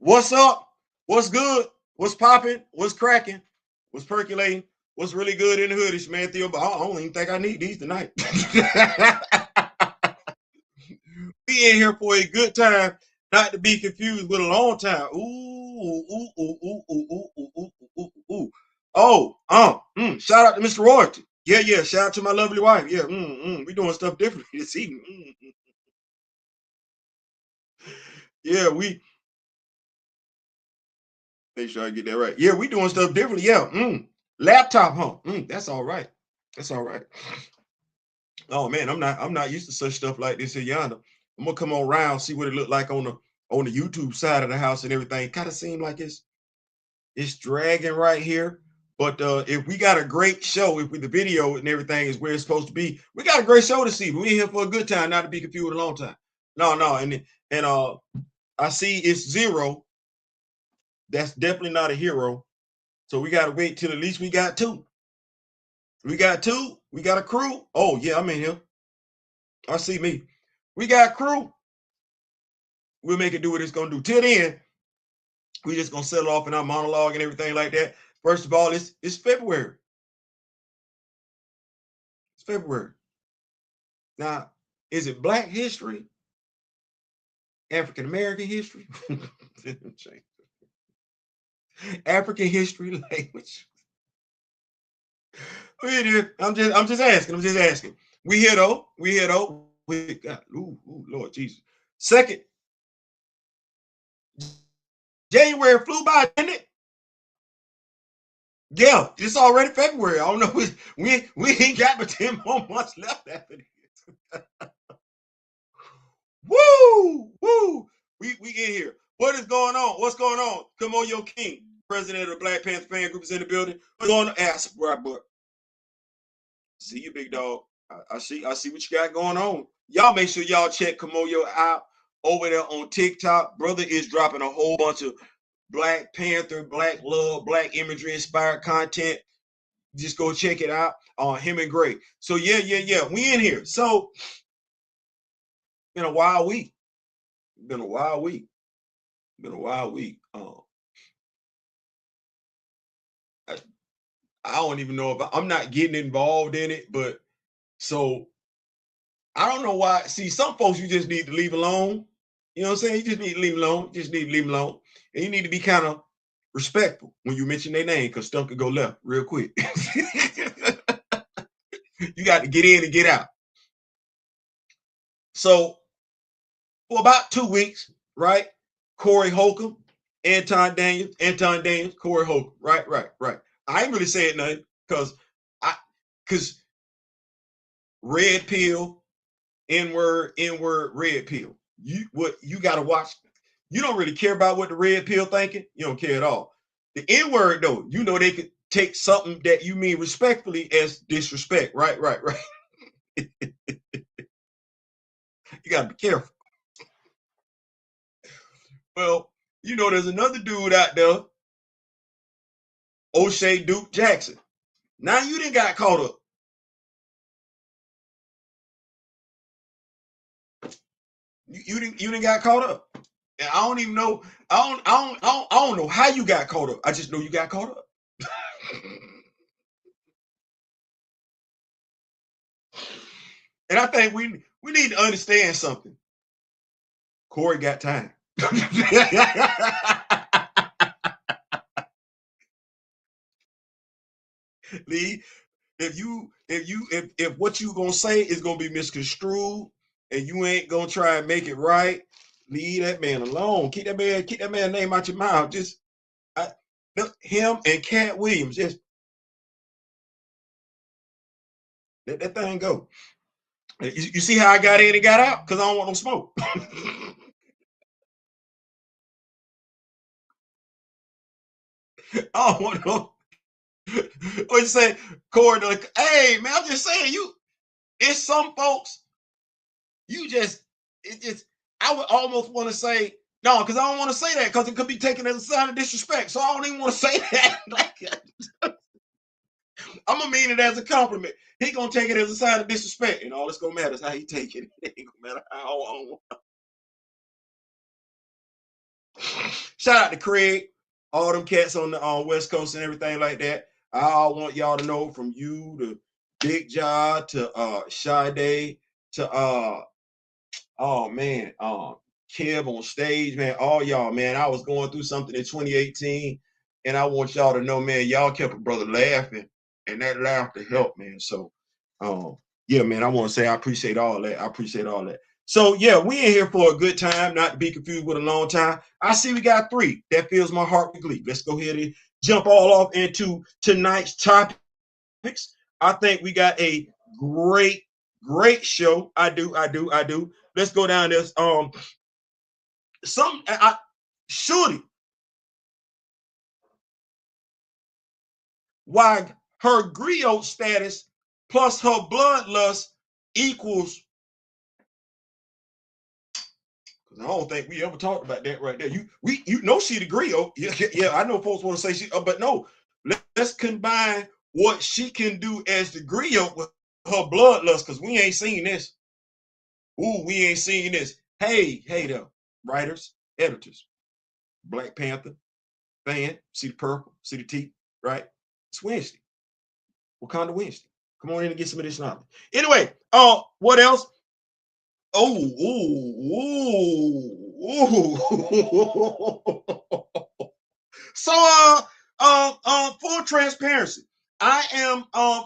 What's up? What's good? What's popping? What's cracking? What's percolating? What's really good in the hoodies, man? Theo, but I don't even think I need these tonight. We in here for a good time, not to be confused with a long time. Ooh. Shout out to Mr. Royalty. Yeah. Shout out to my lovely wife. Yeah, we doing stuff different this evening. Yeah, we make sure I get that right. Yeah, we doing stuff differently. Yeah. Laptop, huh? That's all right. That's all right. Oh man, I'm not used to such stuff like this here yonder. I'm gonna come on around, see what it looked like on the YouTube side of the house and everything. Kind of seem like it's dragging right here. But if we got a great show, if we, the video and everything is where it's supposed to be, we got a great show to see. We in here for a good time, not to be confused with a long time. No, and I see it's zero. That's definitely not a hero. So we gotta wait till at least we got two. We got two. We got a crew. Oh yeah, I'm in here. I see me. We got crew. We'll make it do what it's gonna do. Till then, we just gonna settle off in our monologue and everything like that. First of all, it's February. It's February. Now, is it Black history? African American history? African history language. I'm just asking. I'm just asking. We here though. We here though. We got Lord Jesus. Second, January flew by, didn't it? Yeah, it's already February. I don't know. We ain't got but 10 more months left after this. Woo! We in here. What is going on? What's going on? Kimoyo King, president of the Black Panther fan group, is in the building. What's going on? Ask right, but see you, big dog. I see what you got going on. Y'all make sure y'all check Kimoyo out over there on TikTok. Brother is dropping a whole bunch of Black Panther, Black love, Black imagery inspired content. Just go check it out on him and Gray. So yeah. We in here. So been a wild week. Been a wild week. Been a wild week. I, I don't even know if I'm not getting involved in it, but so I don't know why. See, some folks you just need to leave alone. You know what I'm saying? You just need to leave alone. You just need to leave alone. And you need to be kind of respectful when you mention their name because stuff could go left real quick. You got to get in and get out. So for about 2 weeks, right? Corey Holcomb, Anton Daniels, Corey Holcomb. Right. I ain't really saying nothing because red pill, N-word, red pill. You gotta watch. You don't really care about what the red pill thinking. You don't care at all. The N-word though, you know they could take something that you mean respectfully as disrespect. Right. You gotta be careful. Well, there's another dude out there, O'Shea Duke Jackson. Now you didn't got caught up. You didn't got caught up. And I don't even know. I don't know how you got caught up. I just know you got caught up. And I think we need to understand something. Corey got time. Lee, if what you gonna say is gonna be misconstrued and you ain't gonna try and make it right, leave that man alone. Keep that man name out your mouth. Just him and Cat Williams. Just let that thing go. You see how I got in and got out? Because I don't want no smoke. I don't want no. What you say, Corey? Like, hey man, I'm just saying it's some folks. It just. I would almost want to say no, because I don't want to say that because it could be taken as a sign of disrespect. So I don't even want to say that. Like, I'm gonna mean it as a compliment. He gonna take it as a sign of disrespect, and all it's gonna matter is how he take it. It ain't gonna matter how. Shout out to Craig, all them cats on the West Coast and everything like that. I want y'all to know, from you to Big Jaw to Sade to oh man, Kev on stage, man, all y'all, man. I was going through something in 2018, and I want y'all to know, man, y'all kept a brother laughing, and that laughter helped, man. So, yeah, man, I want to say I appreciate all that. I appreciate all that. So, yeah, we in here for a good time, not to be confused with a long time. I see we got 3. That fills my heart with glee. Let's go ahead and jump all off into tonight's topics. I think we got a great show. I do. Let's go down this. Shuri, why her Griot status plus her bloodlust equals. I don't think we ever talked about that right there. You know she the Griot. Yeah, I know folks want to say she, but no. Let's combine what she can do as the Griot with her bloodlust, because we ain't seen this. Ooh, we ain't seen this. Hey there, writers, editors, Black Panther fan, see the purple, see the T, right? It's Wednesday. Wakanda Wednesday. Come on in and get some of this knowledge. Anyway, what else? So, full transparency, I am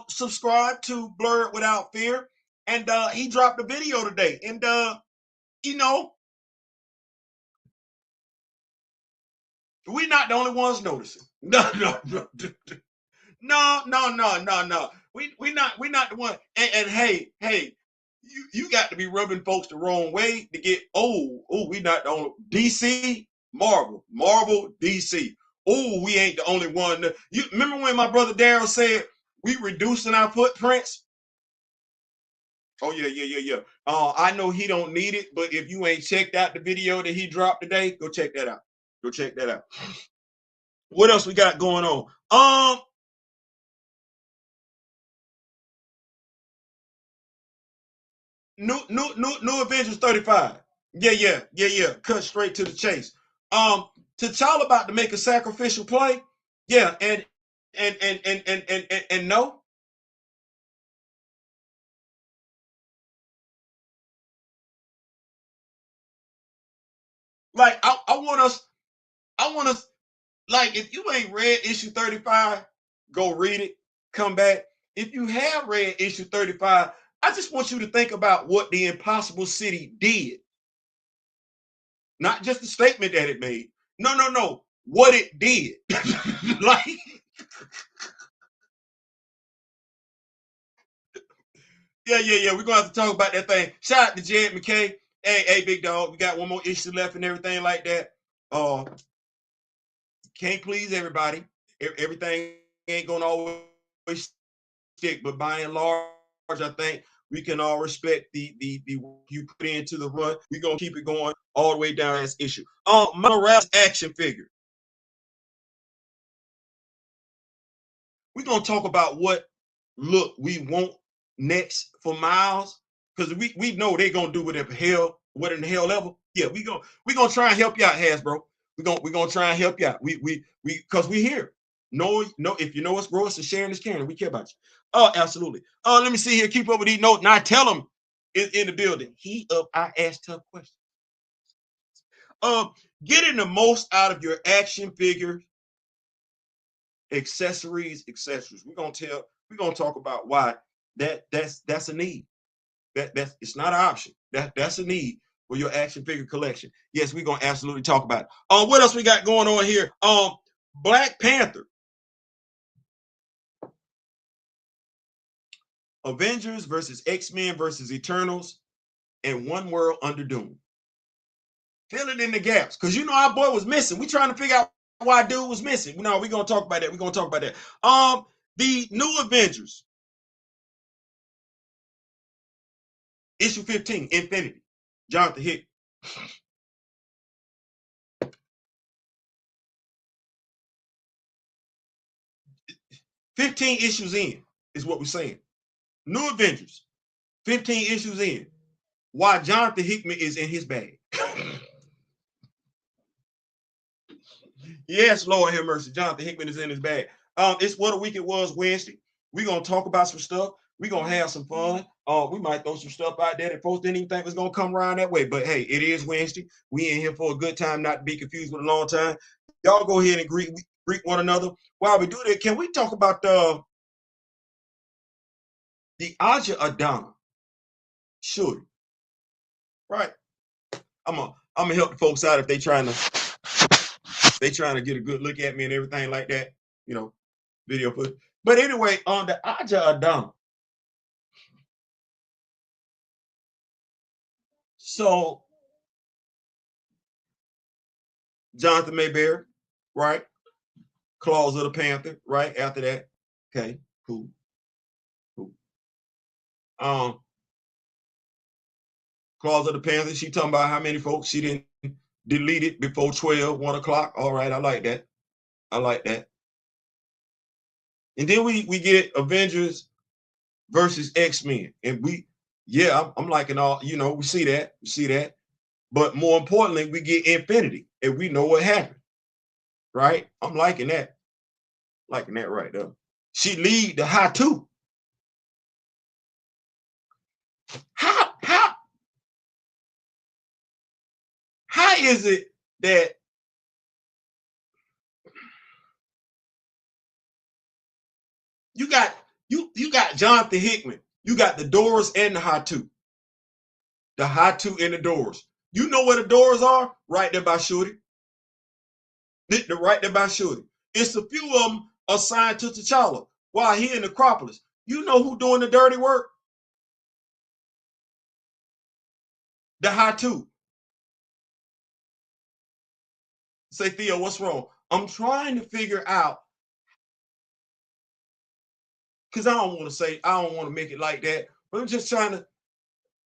subscribed to Blurred Without Fear, and he dropped a video today, and you know, we're not the only ones noticing. No. We not the one. And hey, you got to be rubbing folks the wrong way to get. We not the only. DC, Marvel, DC. We ain't the only one. You remember when my brother Daryl said we reducing our footprints? Oh yeah. I know he don't need it, but if you ain't checked out the video that he dropped today, go check that out. What else we got going on? New Avengers 35. Yeah. Cut straight to the chase. T'Challa about to make a sacrificial play. Yeah, and no. Like I want us, like, if you ain't read issue 35, go read it, come back. If you have read issue 35, I just want you to think about what the Impossible City did. Not just the statement that it made. No. What it did. Like, yeah. We're gonna have to talk about that thing. Shout out to Jed McKay. Hey, big dog. We got one more issue left and everything like that. Can't please everybody. Everything ain't gonna always stick, but by and large, I think we can all respect the work you put into the run. We're gonna keep it going all the way down this issue. Morales action figure. We're gonna talk about what look we want next for Miles, because we know they're gonna do whatever hell, what in the hell level. Yeah, we gonna try and help you out, Hasbro. We gonna try and help you out. We because we here. No, if you know us, bro, it's a sharing is caring. We care about you. Oh, absolutely. Let me see here. Keep up with these notes. Now tell them in the building. He up. I ask tough questions. Getting the most out of your action figure accessories. We're gonna talk about why that's a need. That's it's not an option. That's a need for your action figure collection. Yes, we're gonna absolutely talk about it. What else we got going on here? Black Panther, Avengers versus X-Men versus Eternals, and One World Under Doom. Fill it in the gaps, because you know our boy was missing. We trying to figure out why dude was missing. No, we're gonna talk about that. The new Avengers, issue 15, Infinity. Jonathan Hickman. 15 issues in. is what we're saying. New Avengers, 15 issues in. Why Jonathan Hickman is in his bag. Yes, Lord have mercy. Jonathan Hickman is in his bag. It's What a Week It Was Wednesday. We're gonna talk about some stuff. We're gonna have some fun. We might throw some stuff out there that folks didn't even think was gonna come around that way. But hey, it is Wednesday. We in here for a good time, not to be confused with a long time. Y'all go ahead and greet one another. While we do that, can we talk about the Aja Adana Shuri? Right. I'm gonna help the folks out if they trying to get a good look at me and everything like that. You know, video footage. But anyway, on the Aja Adana. So Jonathan Mayberry, right? Claws of the Panther, right? After that. Okay, cool. Claws of the Panther, she talking about how many folks she didn't delete it before 12, 1 o'clock. All right, I like that. And then we get Avengers versus X-Men. And I'm liking all, we see that. But more importantly, we get Infinity and we know what happened. Right? I'm liking that. Liking that right there. She lead the high two. How is it that you got Jonathan Hickman, you got the Doors and the high two. The high two and the Doors. You know where the Doors are? Right there by Shuri. Right there by Shuri. It's a few of them assigned to T'Challa while he in Acropolis. You know who doing the dirty work? The high two. Say, Theo, what's wrong? I'm trying to figure out, because I don't want to make it like that, but I'm just trying to.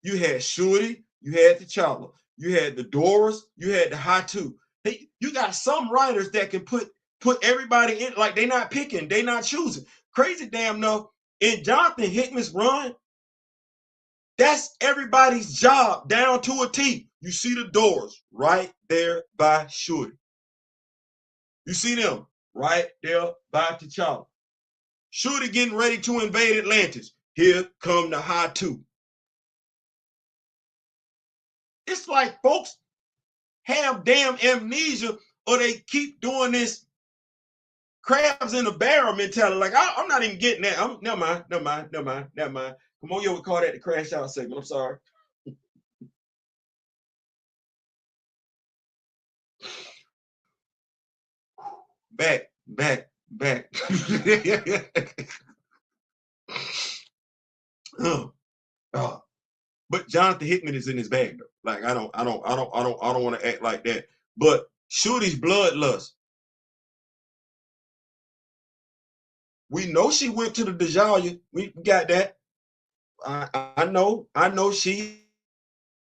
You had Shuri, you had T'Challa, you had the Doors, you had the high two. Hey, you got some writers that can put everybody in, like they're not picking, they're not choosing. Crazy damn enough, in Jonathan Hickman's run, that's everybody's job down to a T. You see the Doors right there by Shuri. You see them right there by T'Challa. Shuri getting ready to invade Atlantis. Here come the high two. It's like folks have damn amnesia or they keep doing this crabs in a barrel mentality. Like, I'm not even getting that. Never mind. Kimoyo would call that the crash out segment. I'm sorry. Back. But Jonathan Hickman is in his bag though. Like I don't want to act like that. But Shuri's Bloodlust. We know she went to the Dejaya. We got that. I know she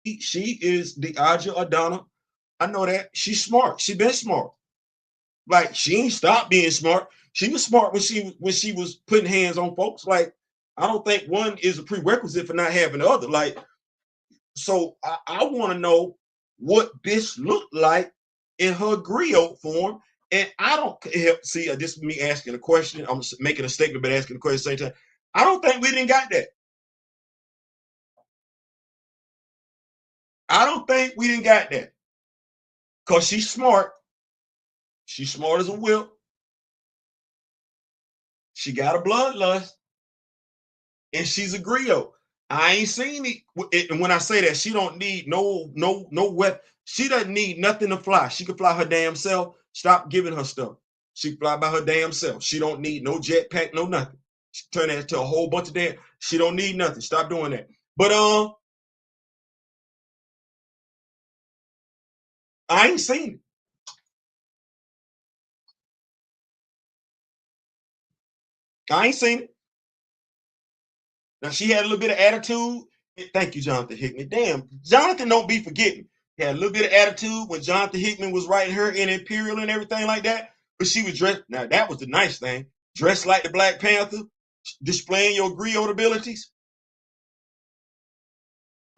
is the Aja Adana. I know that. She's smart. She been smart. Like she ain't stopped being smart. She was smart when she was putting hands on folks. Like I don't think one is a prerequisite for not having the other. Like, so I want to know what this looked like in her griot form. And I don't see this is me asking a question. I'm making a statement, but asking a question at the same time. I don't think we didn't got that. I don't think we didn't got that. Because she's smart. She's smart as a whip. She got a bloodlust. And she's a griot. I ain't seen it. And when I say that, she don't need no weapon. She doesn't need nothing to fly. She can fly her damn self. Stop giving her stuff. She can fly by her damn self. She don't need no jetpack, no nothing. She turn that into a whole bunch of damn. She don't need nothing. Stop doing that. But I ain't seen it. I ain't seen it. Now she had a little bit of attitude. Thank you, Jonathan Hickman. Damn, Jonathan don't be forgetting. He had a little bit of attitude when Jonathan Hickman was writing her in Imperial and everything like that. But she was dressed. Now that was the nice thing. Dressed like the Black Panther. displaying your griot abilities.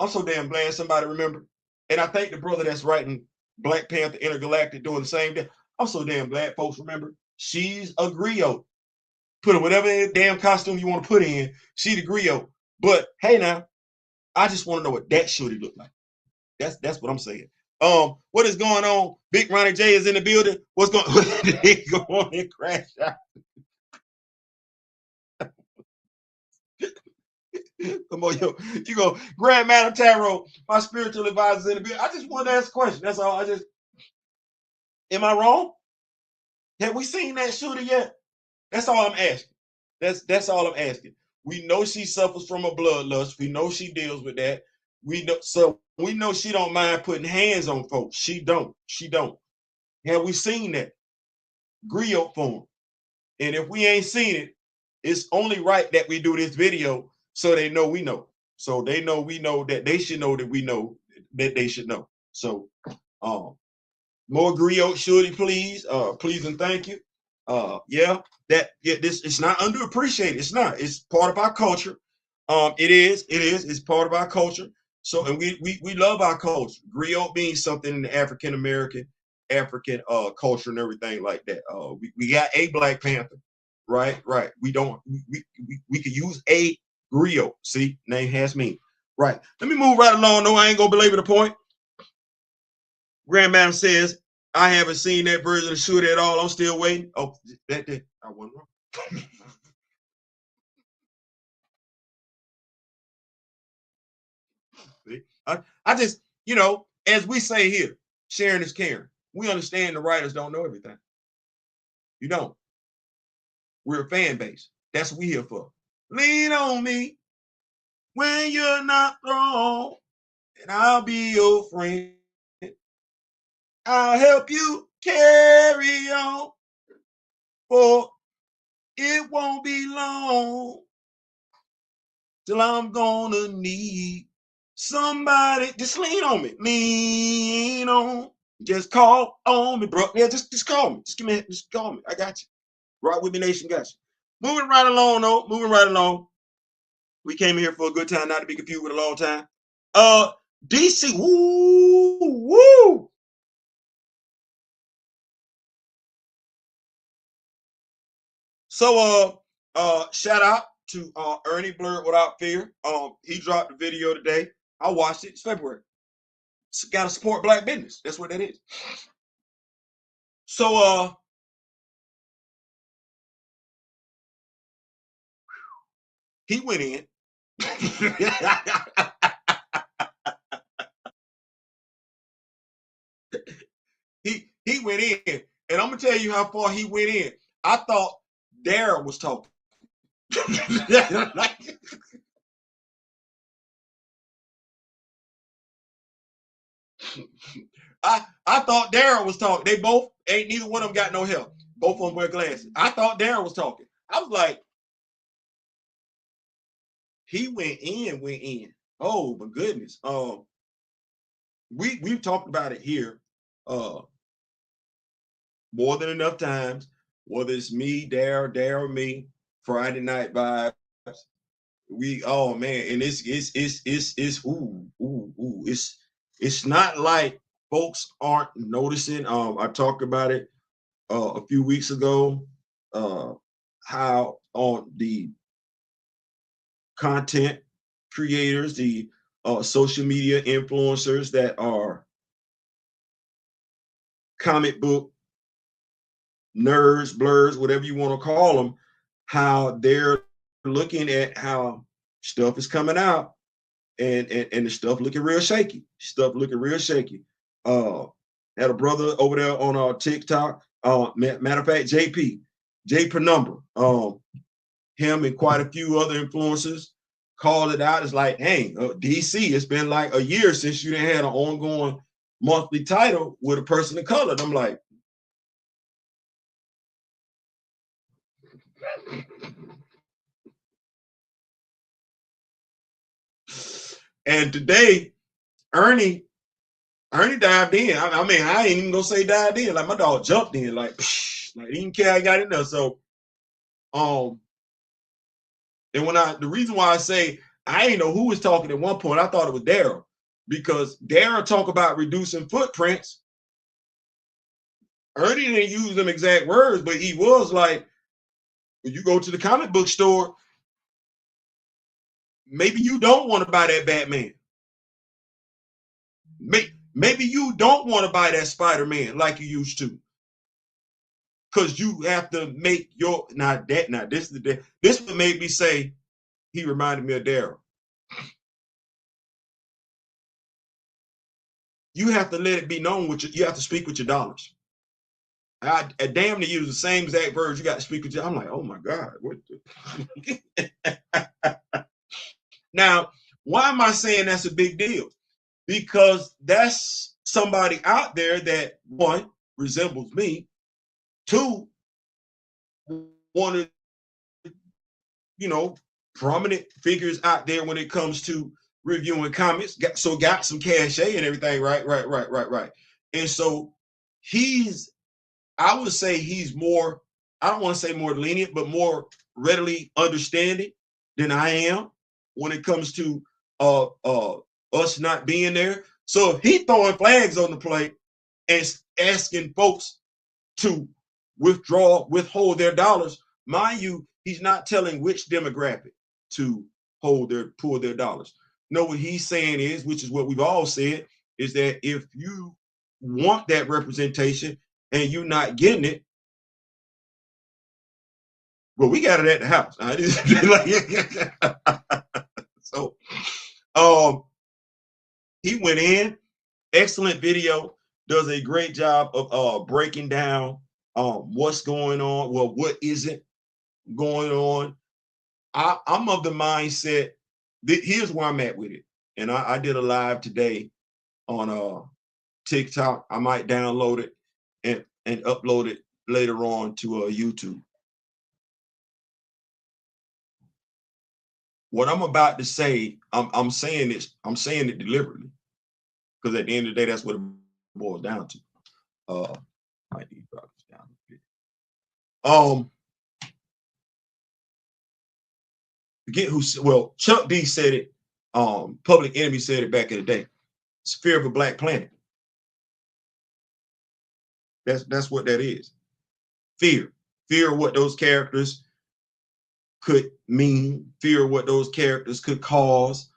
I'm so damn glad somebody remembered. And I think the brother that's writing Black Panther Intergalactic doing the same thing. I'm so damn glad folks remember. She's a griot. Put in whatever damn costume you want to put in. She the griot. But hey now, I just want to know what that Shuri look like. That's what I'm saying. What is going on? Big Ronnie J is in the building. What's going on? He go on and crash out. Come on, yo. You go, Grand Madam Tarot, my spiritual advisor in the building. I just want to ask a question. That's all. Am I wrong? Have we seen that shooter yet? That's all I'm asking. That's all I'm asking. We know she suffers from a bloodlust. We know she deals with that. We know she don't mind putting hands on folks. She don't. Have we seen that? Griot form. And if we ain't seen it, it's only right that we do this video so they know we know. So they know we know that they should know that we know that they should know. So more griot Shuri, please. Please and thank you. This it's not underappreciated. It's not. It's part of our culture. It is. It's part of our culture. So, and we love our culture. Griot means something in the African culture and everything like that. We got a Black Panther, right? We could use a griot. See, name has meaning. Right. Let me move right along. No, I ain't gonna belabor the point. Grandma says, I haven't seen that version of Shuri at all. I'm still waiting. Oh, that I wasn't wrong. I just, as we say here, sharing is caring. We understand the writers don't know everything. You don't. We're a fan base. That's what we're here for. Lean on me when you're not wrong, and I'll be your friend. I'll help you carry on, for it won't be long till I'm gonna need somebody. Just lean on me. Lean on. Just call on me, bro. Yeah, just call me. Just call me. I got you. Rock with me, nation. Got you. Moving right along, though. Moving right along. We came here for a good time, not to be confused with a long time. DC. Woo. So shout out to Ernie Blurred Without Fear. He dropped a video today. I watched it. It's February. Got to support Black business. That's what that is. So he went in. he went in, and I'm gonna tell you how far he went in. I thought Dara was talking. I thought Dara was talking. They both ain't neither one of them got no help. Both of them wear glasses. I thought Dara was talking. I was like, he went in. Oh my goodness. We've talked about it here more than enough times, whether it's me, Dara, me, Friday Night Vibes. Oh man, and it's it's not like folks aren't noticing. I talked about it a few weeks ago, how on the content creators, the social media influencers that are comic book nerds, blurs, whatever you want to call them, how they're looking at how stuff is coming out and the stuff looking real shaky. Had a brother over there on TikTok. Matter of fact, J Penumbra, him and quite a few other influencers called it out. It's like, hey, DC, it's been like a year since you didn't had an ongoing monthly title with a person of color. And I'm like, and today, Ernie dived in. I mean, I ain't even gonna say dived in. Like my dog jumped in, like he didn't care I got in there. So, And the reason why I say I ain't know who was talking at one point, I thought it was Daryl, because Daryl talk about reducing footprints. Ernie didn't use them exact words, but he was like, when you go to the comic book store, maybe you don't want to buy that Batman. Maybe you don't want to buy that Spider-Man like you used to. Because you have to make your this would make me say he reminded me of Daryl. You have to let it be known you have to speak with your dollars. I damn near use the same exact words. You got to speak with your. I'm like, oh my God, what the Now, why am I saying that's a big deal? Because that's somebody out there that, one, resembles me, two, one of, prominent figures out there when it comes to reviewing comics, got some cachet and everything, right. And so I would say he's more, I don't want to say more lenient, but more readily understanding than I am when it comes to us not being there. So if he throwing flags on the plate and asking folks to withhold their dollars, mind you, he's not telling which demographic to pull their dollars. No, what he's saying is, which is what we've all said, is that if you want that representation and you're not getting it, well, we got it at the house. So he went in, excellent video, does a great job of breaking down what's going on, well, what isn't going on. I'm of the mindset here's where I'm at with it. And I did a live today on TikTok. I might download it and upload it later on to YouTube. What I'm about to say, I'm saying it deliberately, because at the end of the day, that's what it boils down to. I need to drop this down a bit. Forget who. Well, Chuck D said it. Public Enemy said it back in the day. It's fear of a black planet. That's what that is. Fear of what those characters could mean. Fear of what those characters could cause.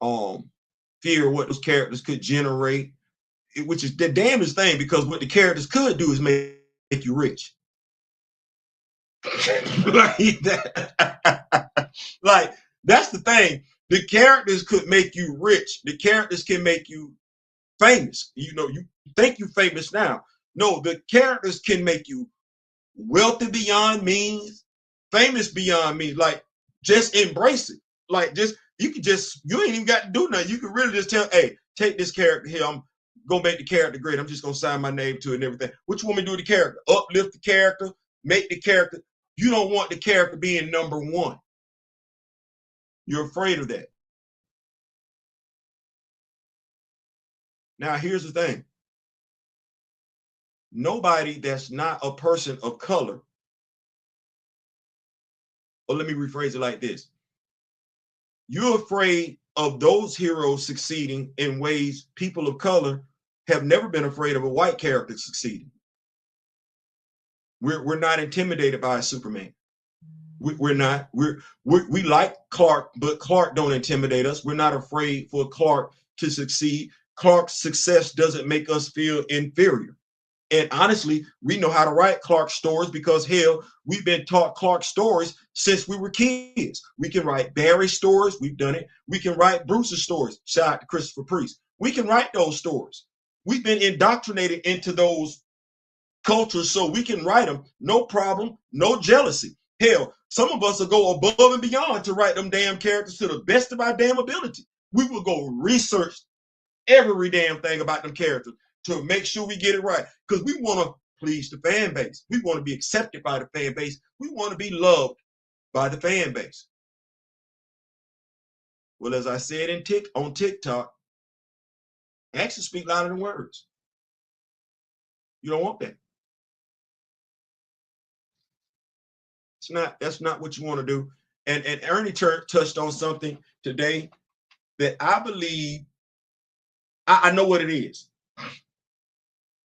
Fear of what those characters could generate. Which is the damnedest thing, because what the characters could do is make you rich. Like that. Like, that's the thing. The characters could make you rich. The characters can make you famous. You think you're famous now. No, the characters can make you wealthy beyond means, famous beyond means. Like, just embrace it. Like, you ain't even got to do nothing. You can really just tell, hey, take this character here. I'm gonna make the character great. I'm just gonna sign my name to it and everything. What you want me to do with the character? Uplift the character, make the character. You don't want the character being number one. You're afraid of that. Now, here's the thing. Nobody that's not a person of color, or let me rephrase it like this. You're afraid of those heroes succeeding in ways people of color have never been afraid of a white character succeeding. We're not intimidated by a Superman. We're not. We like Clark, but Clark don't intimidate us. We're not afraid for Clark to succeed. Clark's success doesn't make us feel inferior. And honestly, we know how to write Clark stories because, hell, we've been taught Clark stories since we were kids. We can write Barry stories. We've done it. We can write Bruce's stories. Shout out to Christopher Priest. We can write those stories. We've been indoctrinated into those cultures, so we can write them. No problem. No jealousy. Hell, some of us will go above and beyond to write them damn characters to the best of our damn ability. We will go research every damn thing about them characters to make sure we get it right, because we want to please the fan base. We want to be accepted by the fan base. We want to be loved by the fan base. Well, as I said on TikTok, actions speak louder than words. You don't want that. That's not what you want to do. And Ernie touched on something today that I believe I know what it is.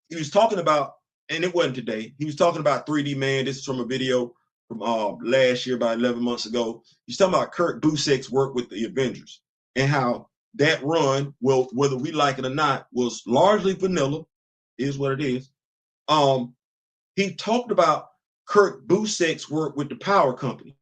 He was talking about, and it wasn't today. He was talking about 3D Man. This is from a video from last year, about 11 months ago. He's talking about Kurt Busic's work with the Avengers and how that run, well, whether we like it or not, was largely vanilla, is what it is. He talked about Kurt Busic's work with the Power Company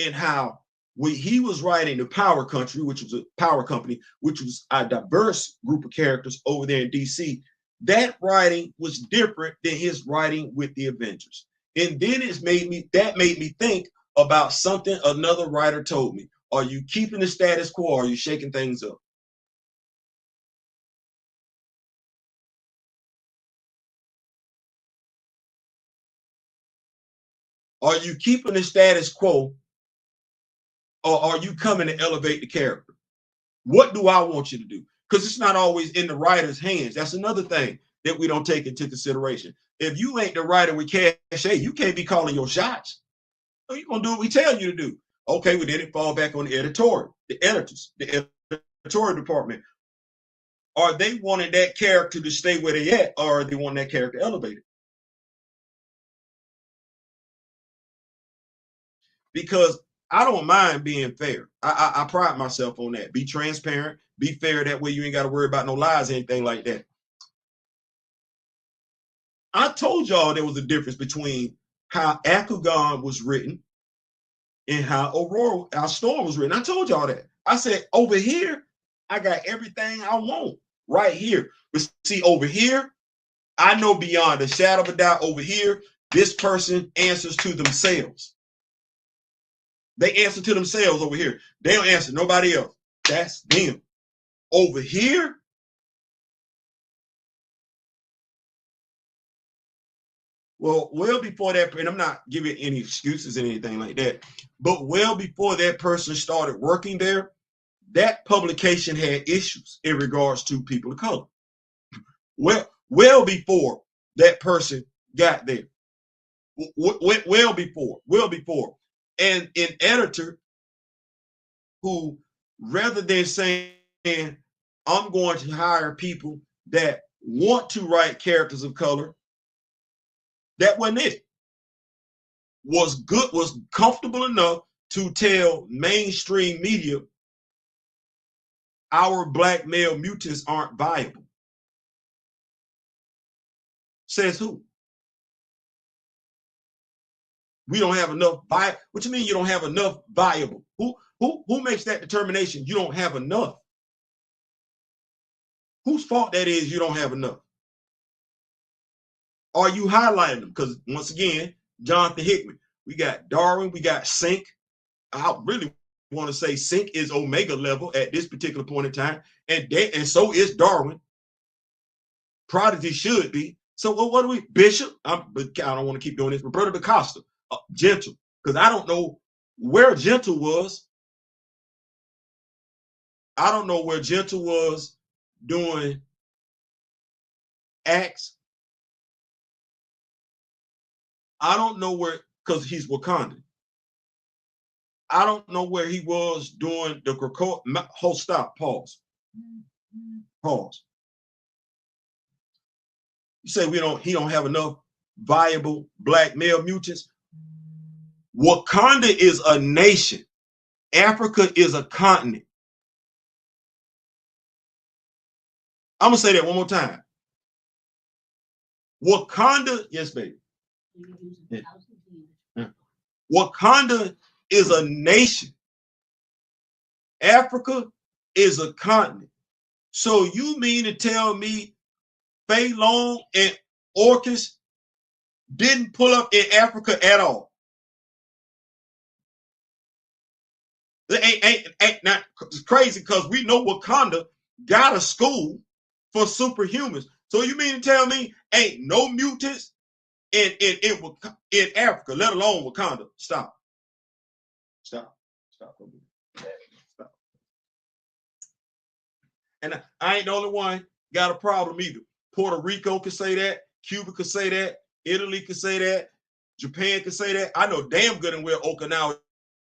and how he was writing the Power Country, which was a Power Company, which was a diverse group of characters over there in DC. That writing was different than his writing with the Avengers. And then made me think about something another writer told me. Are you keeping the status quo or are you shaking things up? Are you keeping the status quo or are you coming to elevate the character? What do I want you to do? Because it's not always in the writer's hands. That's another thing that we don't take into consideration. If you ain't the writer with cachet, you can't be calling your shots. So you're going to do what we tell you to do. Okay, well, then it fall back on the editorial, the editors, the editorial department. Are they wanting that character to stay where they at, or are they wanting that character elevated? Because I don't mind being fair. I pride myself on that. Be transparent, be fair. That way you ain't got to worry about no lies or anything like that. I told y'all there was a difference between how Akugan was written and how our Storm was written. I told y'all that. I said, over here, I got everything I want right here. But see, over here, I know beyond a shadow of a doubt over here, this person answers to themselves. They answer to themselves over here. They don't answer nobody else. That's them. Over here, well before that, and I'm not giving any excuses or anything like that, but well before that person started working there, that publication had issues in regards to people of color. Well before that person got there. Well before. And an editor who, rather than saying, I'm going to hire people that want to write characters of color, that wasn't it. Was comfortable enough to tell mainstream media our black male mutants aren't viable. Says who? We don't have enough viable. What you mean you don't have enough viable? Who makes that determination? You don't have enough. Whose fault that is you don't have enough? Are you highlighting them? Because once again, Jonathan Hickman, we got Darwin, we got Sync. I really want to say Sync is Omega level at this particular point in time, and so is Darwin. Prodigy should be. So what do we? Bishop? I don't want to keep doing this. Roberto da Costa, Gentle, because I don't know where Gentle was. I don't know where Gentle was doing acts. I don't know where, because he's Wakandan. I don't know where he was doing the whole stop. Pause. You say he don't have enough viable black male mutants. Wakanda is a nation. Africa is a continent. I'm gonna say that one more time. Wakanda, yes, baby. Yeah. Wakanda is a nation. Africa is a continent. So you mean to tell me Fei Long and Orcus didn't pull up in Africa at all? It ain't not, it's crazy because we know Wakanda got a school for superhumans. So you mean to tell me ain't no mutants in Africa, let alone Wakanda? Stop. And I ain't the only one got a problem either. Puerto Rico could say that. Cuba could say that. Italy could say that. Japan could say that. I know damn good and well Okinawa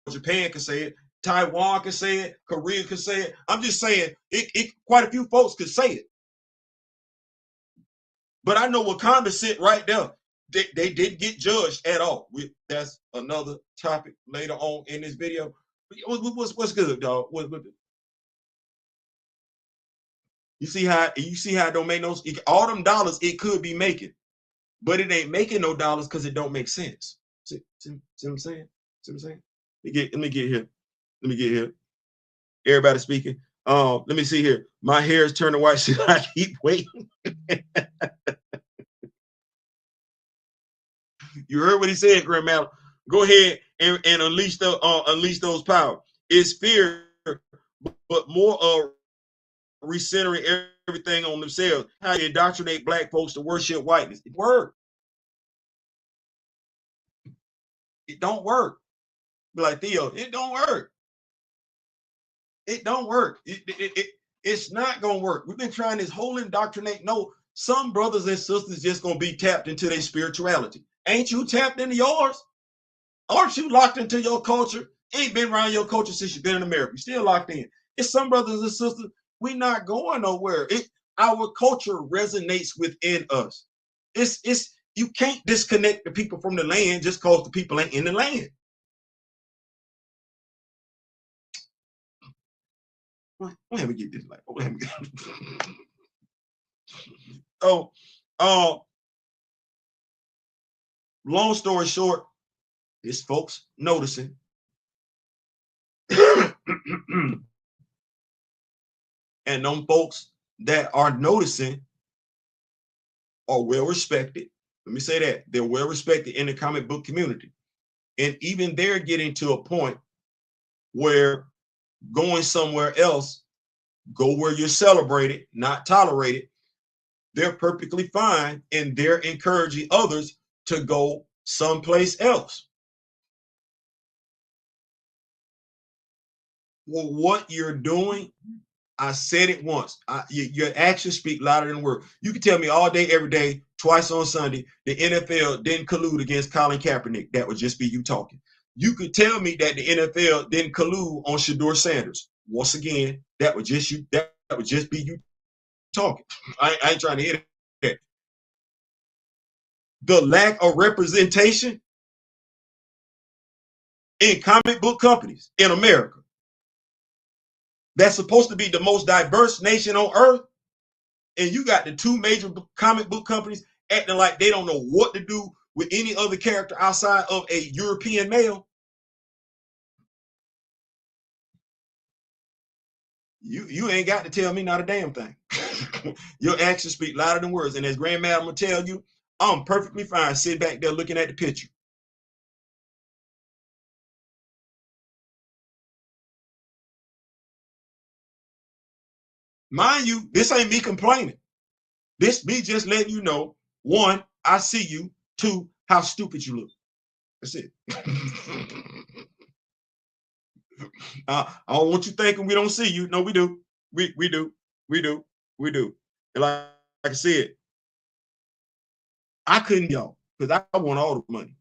Japan can say it, Taiwan can say it, Korea can say it. I'm just saying it quite a few folks could say it. But I know Wakanda sit right there. They didn't get judged at all. That's another topic later on in this video. What's good, dog? You see how it don't make no, all them dollars it could be making, but it ain't making no dollars because it don't make sense. See what I'm saying? See what I'm saying? Let me get here. Let me get here. Everybody speaking. Let me see here. My hair is turning white. Should I keep waiting? You heard what he said, Grandma. Go ahead and unleash those powers. It's fear, but more recentering everything on themselves. How you indoctrinate black folks to worship whiteness. It work. It don't work. Be like, Theo, it don't work. It don't work. It's not gonna work. We've been trying this whole indoctrinate. No, some brothers and sisters just gonna be tapped into their spirituality. Ain't you tapped into yours? Aren't you locked into your culture? Ain't been around your culture since you've been in America. You're still locked in. It's some brothers and sisters, we not going nowhere. Our culture resonates within us. It's you can't disconnect the people from the land just because the people ain't in the land. Let me get this light. Let me get long story short, is folks noticing. And them folks that are noticing are well respected. Let me say that. They're well respected in the comic book community. And even they're getting to a point where going somewhere else, go where you're celebrated, not tolerated. They're perfectly fine, and they're encouraging others to go someplace else. Well, what you're doing, I said it once. Your actions speak louder than words. You can tell me all day, every day, twice on Sunday, the NFL didn't collude against Colin Kaepernick. That would just be you talking. You could tell me that the NFL didn't collude on Shedeur Sanders. Once again, that would just be you talking. I ain't trying to hear that. The lack of representation in comic book companies in America, that's supposed to be the most diverse nation on earth, and you got the two major comic book companies acting like they don't know what to do with any other character outside of a European male. You ain't got to tell me not a damn thing. Your actions speak louder than words. And as Grandma will tell you, I'm perfectly fine sitting back there looking at the picture. Mind you, this ain't me complaining. This me just letting you know, one, I see you. Two, how stupid you look. That's it. I don't want you thinking we don't see you. No, we do. We do. We do. We do. And like I said, I couldn't y'all because I want all the money.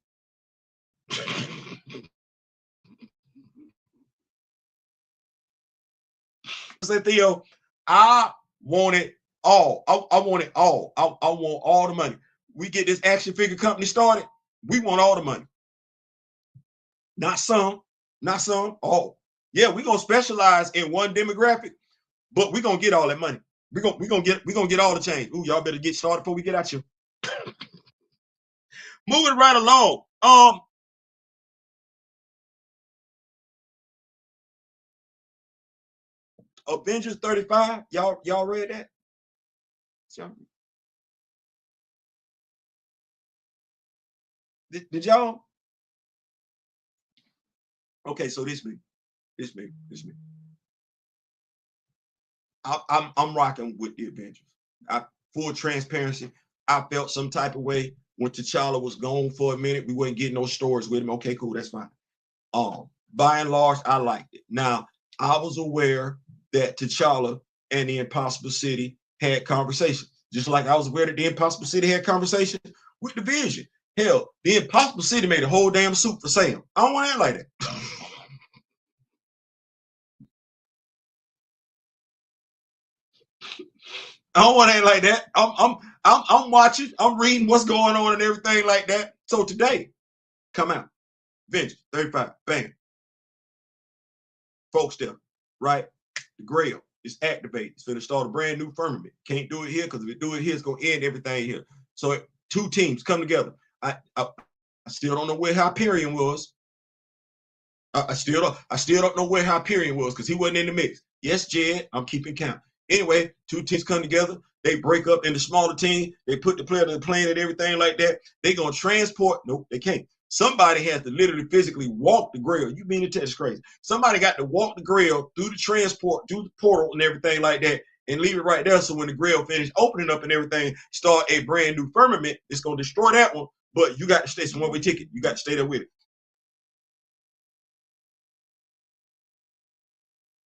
I said, Theo, I want it all. I want it all. I want all the money. We get this action figure company started. We want all the money. Not some, all. Yeah, we're gonna specialize in one demographic, but we're gonna get all that money. We're gonna get all the change. Ooh, y'all better get started before we get at you. Moving right along. Avengers 35. Y'all read that? Did y'all? Okay, so this me. I'm rocking with the Avengers. Full transparency, I felt some type of way when T'Challa was gone for a minute. We weren't getting no stories with him. Okay, cool, that's fine. By and large, I liked it. Now, I was aware that T'Challa and the Impossible City had conversations, just like I was aware that the Impossible City had conversations with the Vision. Hell, the Impossible City made a whole damn suit for Sam. I don't want to act like that. I don't want to act like that. I'm watching. I'm reading what's going on and everything like that. So today, come out. Avengers 35. Bam. Folks there, right? The Grail is activated. It's going to start a brand new firmament. Can't do it here because if it do it here, it's going to end everything here. So two teams come together. I still don't know where Hyperion was. I still don't know where Hyperion was because he wasn't in the mix. Yes, Jed, I'm keeping count. Anyway, two teams come together. They break up into smaller team. They put the player to the plane and everything like that. They gonna transport. Nope, they can't. Somebody has to literally physically walk the Grail. You mean it's crazy? Somebody got to walk the Grail through the transport, through the portal and everything like that, and leave it right there. So when the Grail finish opening up and everything, start a brand new firmament. It's gonna destroy that one, but you got to stay. It's a one-way ticket. You got to stay there with it.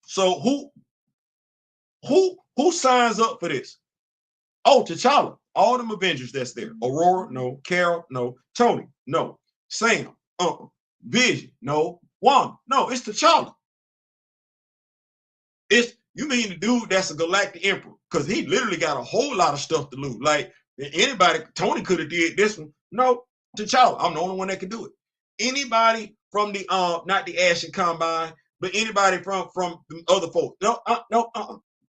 So who signs up for this? Oh, T'Challa. All them Avengers that's there. Aurora, no. Carol, no. Tony, no. Sam, Vision, no. Wanda, no. It's T'Challa. It's you mean the dude that's a galactic emperor? Because he literally got a whole lot of stuff to lose. Like anybody, Tony could have did this one. No, T'Challa. I'm the only one that can do it. Anybody from the not the Ashen Combine, but anybody from the other folks. No, no,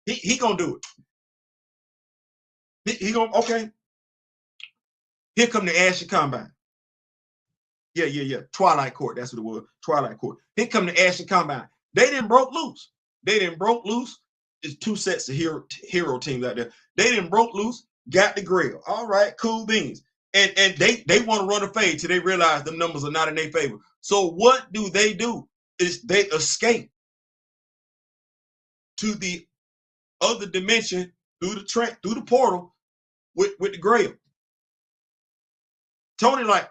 he gonna do it. He gonna okay. Here come the Ashen Combine. Yeah. Twilight Court. That's what it was. Twilight Court. Here come the Ashen Combine. They didn't broke loose. It's two sets of hero teams out there. They didn't broke loose. Got the Grail. All right, cool beans. And they want to run a fade till they realize the numbers are not in their favor. So what do? Is they escape to the other dimension through the portal with the Grail. Tony like,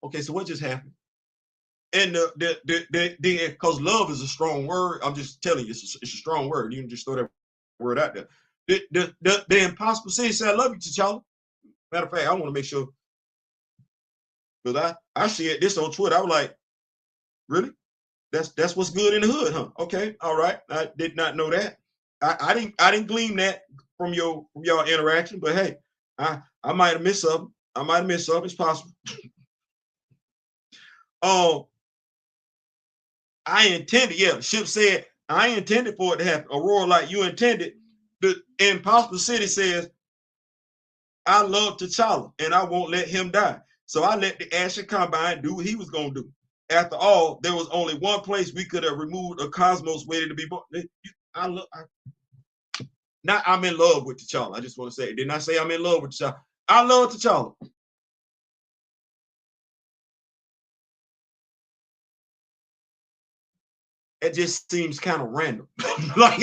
okay, so what just happened? And because love is a strong word, I'm just telling you, it's a strong word. You can just throw that word out there. The impossible city said, I love you, T'Challa. Matter of fact, I want to make sure, because I shared this on Twitter. I was like, really? That's what's good in the hood, huh? Okay, all right. I did not know that. I didn't glean that from y'all interaction, but hey, I might have missed something. It's possible. I intended, yeah. Ship said, I intended for it to happen. Aurora, like you intended. The Impossible City says, I love T'Challa and I won't let him die. So I let the Ashen Combine do what he was going to do. After all, there was only one place we could have removed a cosmos waiting to be born. Now I'm in love with T'Challa. I just want to say, didn't I say I'm in love with T'Challa? I love T'Challa. It just seems kind of random. like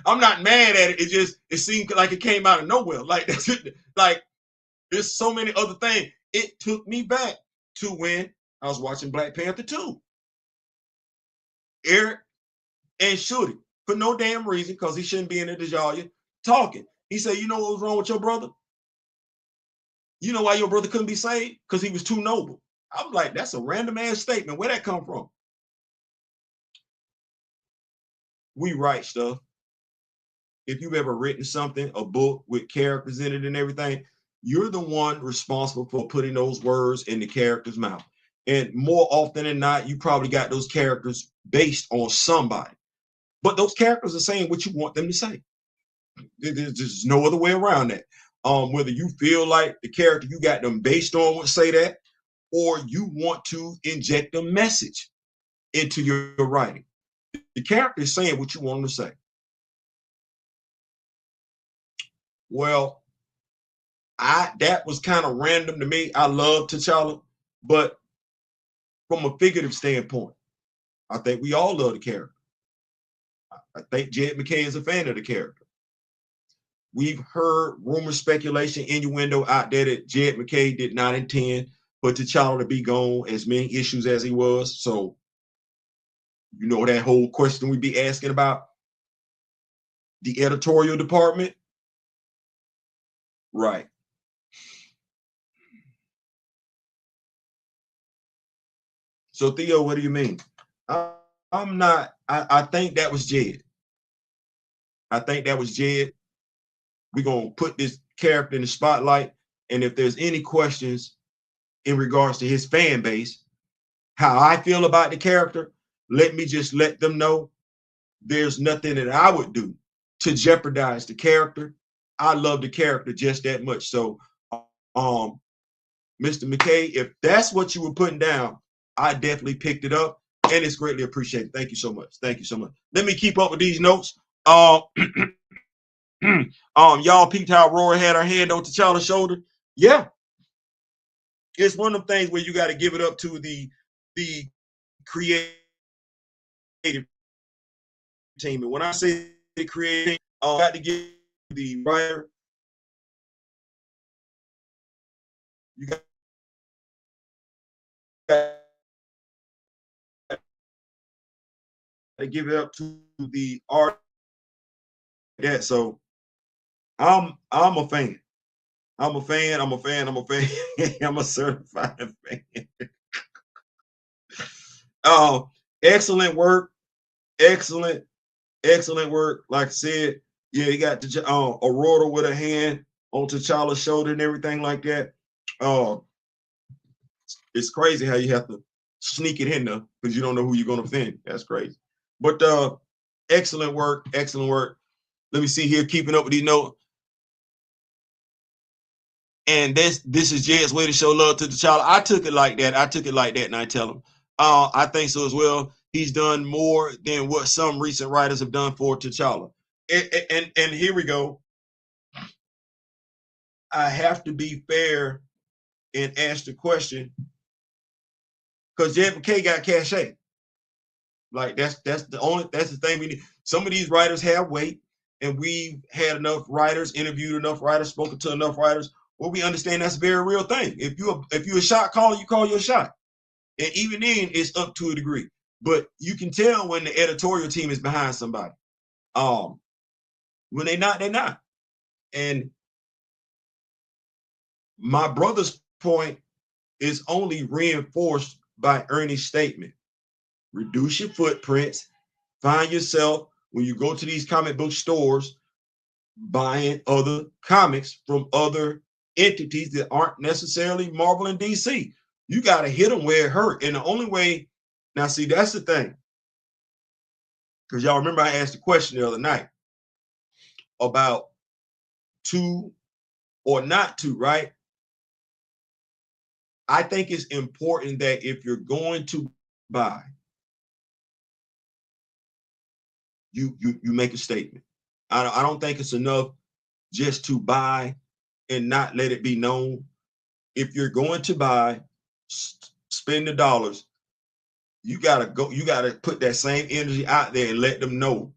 I'm not mad at it. It seemed like it came out of nowhere. Like that's it. Like there's so many other things. It took me back to when I was watching Black Panther 2. Eric and Shuri, for no damn reason, because he shouldn't be in the Djalia, talking. He said, you know what was wrong with your brother? You know why your brother couldn't be saved? Because he was too noble. I was like, that's a random ass statement. Where'd that come from? We write stuff. If you've ever written something, a book with characters in it and everything, you're the one responsible for putting those words in the character's mouth. And more often than not, you probably got those characters based on somebody. But those characters are saying what you want them to say. There's just no other way around that. Whether you feel like the character you got them based on would say that, or you want to inject a message into your writing. The character is saying what you want them to say. Well, that was kind of random to me. I love T'Challa, but from a figurative standpoint, I think we all love the character. I think Jed McKay is a fan of the character. We've heard rumor, speculation, innuendo out there that Jed McKay did not intend for T'Challa to be gone as many issues as he was. So, you know that whole question we'd be asking about the editorial department? Right. So, Theo, what do you mean? I'm not, I think that was Jed. I think that was Jed. We're going to put this character in the spotlight. And if there's any questions in regards to his fan base, how I feel about the character, let me just let them know there's nothing that I would do to jeopardize the character. I love the character just that much. So, Mr. McKay, if that's what you were putting down, I definitely picked it up, and it's greatly appreciated. Thank you so much. Thank you so much. Let me keep up with these notes. Y'all peeped how Aurora had her hand on T'Challa's shoulder. Yeah, it's one of them things where you got to give it up to the creative team. And when I say the creative team, I got to give the writer. You got to give it up to the art. Yeah, so I'm a fan. I'm a fan. I'm a fan. I'm a fan. I'm a certified fan. Excellent work. Excellent work. Like I said, yeah, you got the Aurora with a hand on T'Challa's shoulder and everything like that. It's crazy how you have to sneak it in there because you don't know who you're going to offend. That's crazy. But excellent work. Excellent work. Let me see here, keeping up with these notes. And this is Jed's way to show love to T'Challa. I took it like that. And I tell him. I think so as well. He's done more than what some recent writers have done for T'Challa. And here we go. I have to be fair and ask the question because Jed McKay got cachet. Like that's the thing we need. Some of these writers have weight, and we've had enough writers, interviewed enough writers, spoken to enough writers. Well, we understand that's a very real thing. If you're a shot caller, you call your shot. And even then, it's up to a degree. But you can tell when the editorial team is behind somebody. When they're not, they're not. And my brother's point is only reinforced by Ernie's statement. Reduce your footprints. Find yourself, when you go to these comic book stores, buying other comics from other entities that aren't necessarily Marvel and DC. You got to hit them where it hurt. And the only way, now see, that's the thing. Because y'all remember I asked a question the other night about to or not to, right? I think it's important that if you're going to buy, you make a statement. I don't think it's enough just to buy and not let it be known. If you're going to buy, spend the dollars, you gotta put that same energy out there and let them know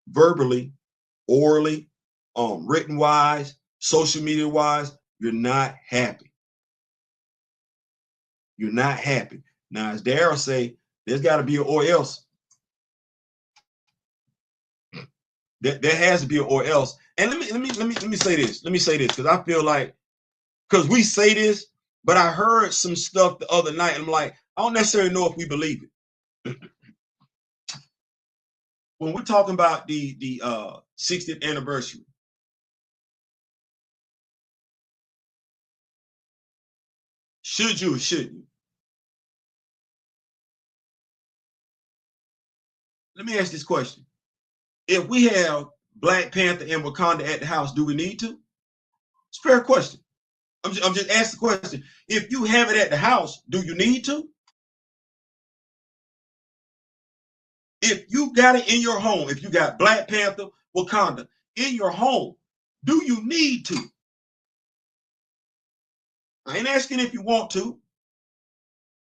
verbally, orally, written wise, social media wise, you're not happy. You're not happy. Now, as Daryl say, there's got to be an or else. There has to be an or else. And let me say this. Let me say this because I feel like because we say this, but I heard some stuff the other night, and I'm like, I don't necessarily know if we believe it. When we're talking about the 60th anniversary, should you or shouldn't you? Let me ask this question. If we have Black Panther and Wakanda at the house, do we need to? It's a fair question. I'm just asking the question. If you have it at the house, do you need to? If you got it in your home, if you got Black Panther, Wakanda in your home, do you need to? I ain't asking if you want to.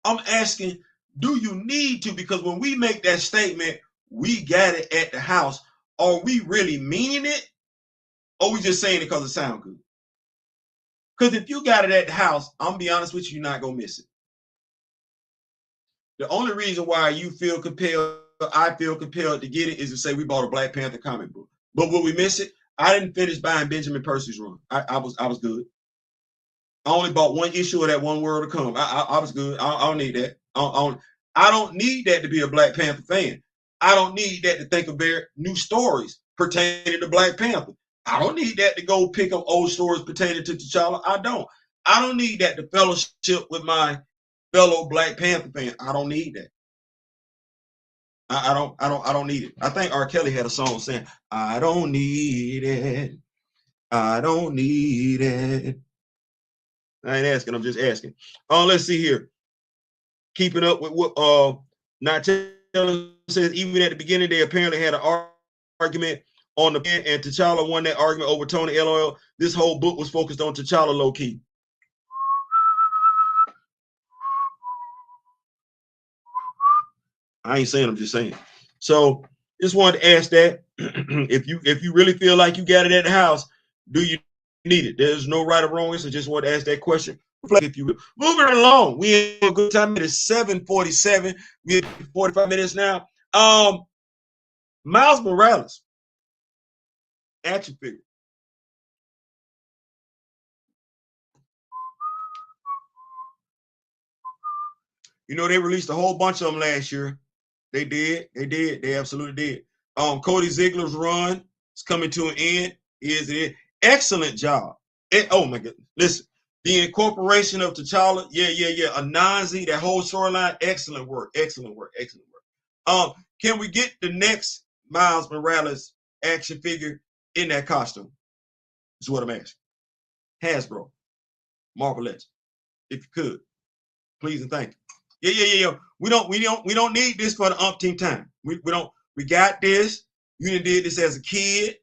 I'm asking, do you need to? Because when we make that statement, we got it at the house, are we really meaning it? Or we just saying it because it sounds good? Because if you got it at the house, I'm gonna be honest with you, you're not gonna miss it. The only reason why you feel compelled, I feel compelled to get it is to say we bought a Black Panther comic book. But will we miss it? I didn't finish buying Benjamin Percy's run. I was good. I only bought one issue of that One World to Come. I was good. I don't need that. I don't need that to be a Black Panther fan. I don't need that to think of new stories. pertaining to Black Panther. I don't need that to go pick up old stories pertaining to T'Challa. I don't need that to fellowship with my fellow Black Panther fan. I don't need that. I don't need it. I think R. Kelly had a song saying, I don't need it. I don't need it. I ain't asking, I'm just asking. Let's see here. Keeping up with what Not Taylor says, even at the beginning, they apparently had an argument on the pen, and T'Challa won that argument over Tony. LOL. This whole book was focused on T'Challa low key. I ain't saying, I'm just saying. So just wanted to ask that. if you really feel like you got it at the house, do you need it? There's no right or wrong answer. Just want to ask that question. If you will. Moving along, we in a good time. It is 7:47. We have 45 minutes now. Miles Morales, action figure. You know, they released a whole bunch of them last year. They did. They absolutely did. Cody Ziegler's run is coming to an end. Is it? Excellent job. Oh my goodness. Listen, the incorporation of T'Challa, yeah. Anansi, that whole storyline, excellent work. Can we get the next Miles Morales action figure in that costume? Is what I'm asking. Hasbro, Marvel Legends, if you could, please and thank you. Yeah. We don't need this for the umpteenth time. We don't. We got this. You done did this as a kid.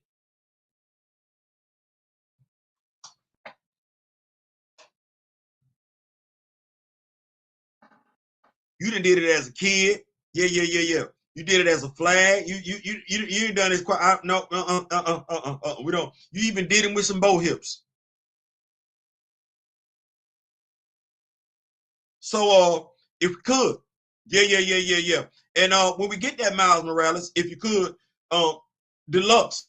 You done did it as a kid. Yeah. You did it as a flag. You done this quite. No. We don't. You even did it with some bow hips. So if we could, yeah. And when we get that Miles Morales, if you could, deluxe,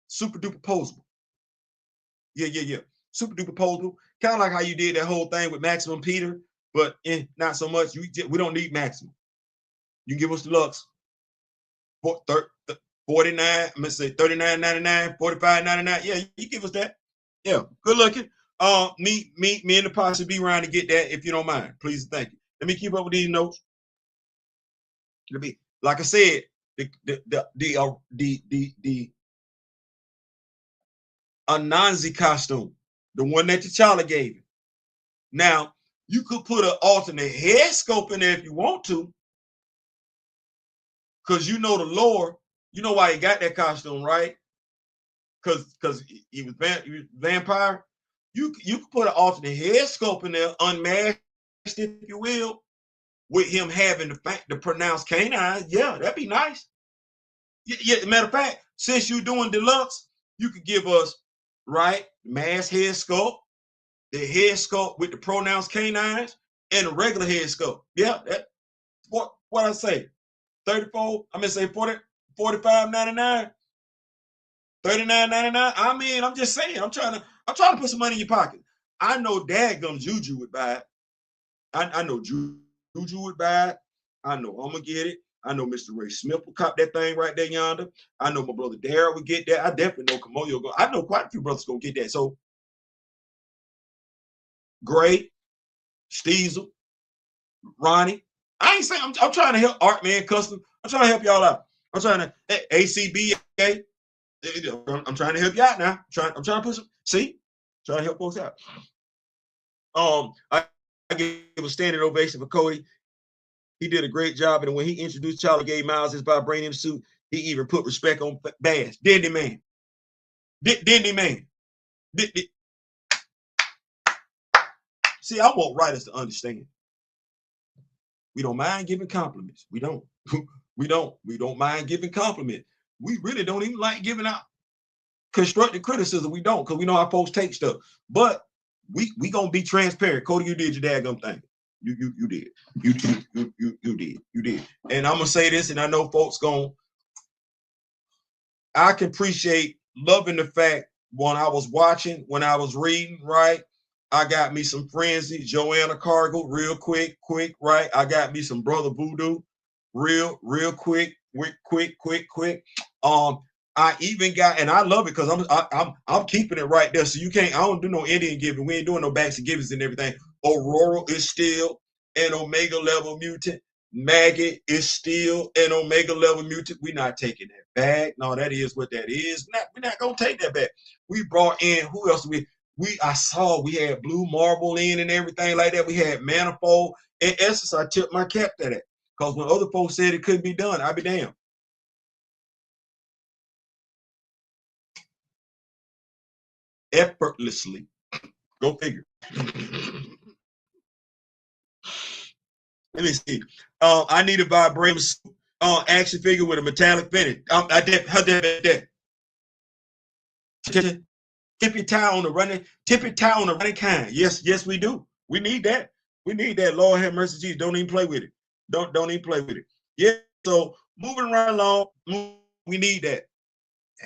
super duper posable. Yeah. Super duper posable. Kind of like how you did that whole thing with Maximum Peter, but not so much. We don't need Maximum. You can give us deluxe. 49, I'm gonna say $39.99, $45.99. Yeah, you give us that. Yeah, good looking. Me and the posse be around to get that if you don't mind. Please, thank you. Let me keep up with these notes. Let me, like I said, the Anansi costume, the one that T'Challa gave you. Now, you could put an alternate head sculpt in there if you want to, because you know the lore. You know why he got that costume, right? Because he was vampire. You could put an alternate head sculpt in there, unmasked, if you will, with him having the pronounced canines. Yeah, that'd be nice. Yeah, matter of fact, since you're doing deluxe, you could give us right mask head sculpt, the head sculpt with the pronounced canines, and a regular head sculpt. Yeah, that what I say, 34. I'm gonna say 40, 45.99, 39.99. I mean, I'm just saying, I'm trying to put some money in your pocket. I know dadgum Juju would buy it. I know Juju would buy it. I know I'm gonna get it. I know Mr. Ray Smith will cop that thing right there yonder. I know my brother Dara would get that. I definitely know Kimoyo. I know quite a few brothers gonna get that. So Gray, Steezle, Ronnie. I ain't saying I'm trying to help Art Man Custom. I'm trying to help y'all out. I'm trying to ACBA. I'm trying to help you out now. I'm trying to put some. See, trying to help folks out. I give a standing ovation for Cody. He did a great job, and when he introduced Charlie, gave Miles his vibranium suit. He even put respect on Bass. Didn't he, man? Didn't he, man? See, I want writers to understand. We don't mind giving compliments. We don't. We don't mind giving compliments. We really don't even like giving out constructive criticism. We don't, because we know how folks take stuff. But we gonna be transparent. Cody, you did your daggum thing. You did. You did. And I'm gonna say this, and I know folks I can appreciate loving the fact when I was watching, when I was reading, right? I got me some frenzy, Joanna Cargill, real quick, right? I got me some Brother Voodoo, real quick. I even got, and I love it because I'm keeping it right there. So you can't. I don't do no Indian giving. We ain't doing no backs and givings and everything. Aurora is still an Omega level mutant. Maggot is still an Omega level mutant. We're not taking that back. No, that is what that is. We're not gonna take that back. We brought in who else? I saw we had Blue Marble in and everything like that. We had Manifold. In essence, I tipped my cap to that because when other folks said it couldn't be done, I'd be damned. Effortlessly. Go figure. Let me see. I need a vibranium action figure with a metallic finish. I did that. Tippy tie on the running kind. Yes, we do. We need that. We need that. Lord have mercy, Jesus. Don't even play with it. Don't even play with it. Yeah. So moving right along, we need that.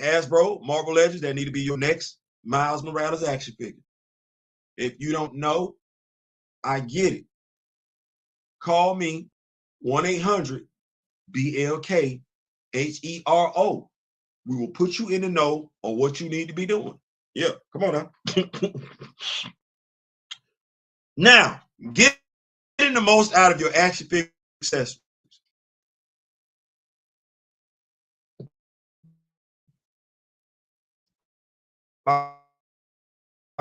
Hasbro, Marvel Legends, that need to be your next Miles Morales action figure. If you don't know, I get it. Call me 1-800-BLK-HERO. We will put you in the know on what you need to be doing. Yeah, come on now. Now, getting the most out of your action figure accessories. My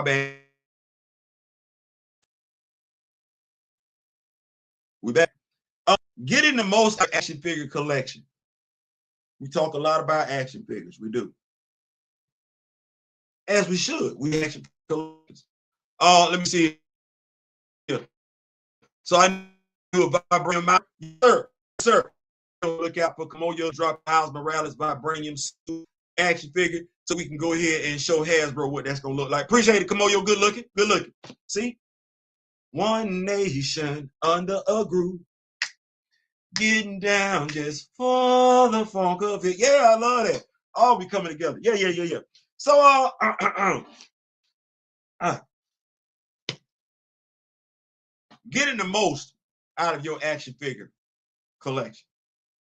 bad. We back. Getting the most out of action figure collection. We talk a lot about action figures. We do. As we should. We action collectors. Let me see. So I do a vibranium mount. Sir. Look out for Kimoyo drop Miles Morales vibranium action figure so we can go ahead and show Hasbro what that's gonna look like. Appreciate it, Kimoyo. Good looking. See? One nation under a groove. Getting down just for the funk of it. Yeah, I love that. All be coming together. Yeah. So getting the most out of your action figure collection.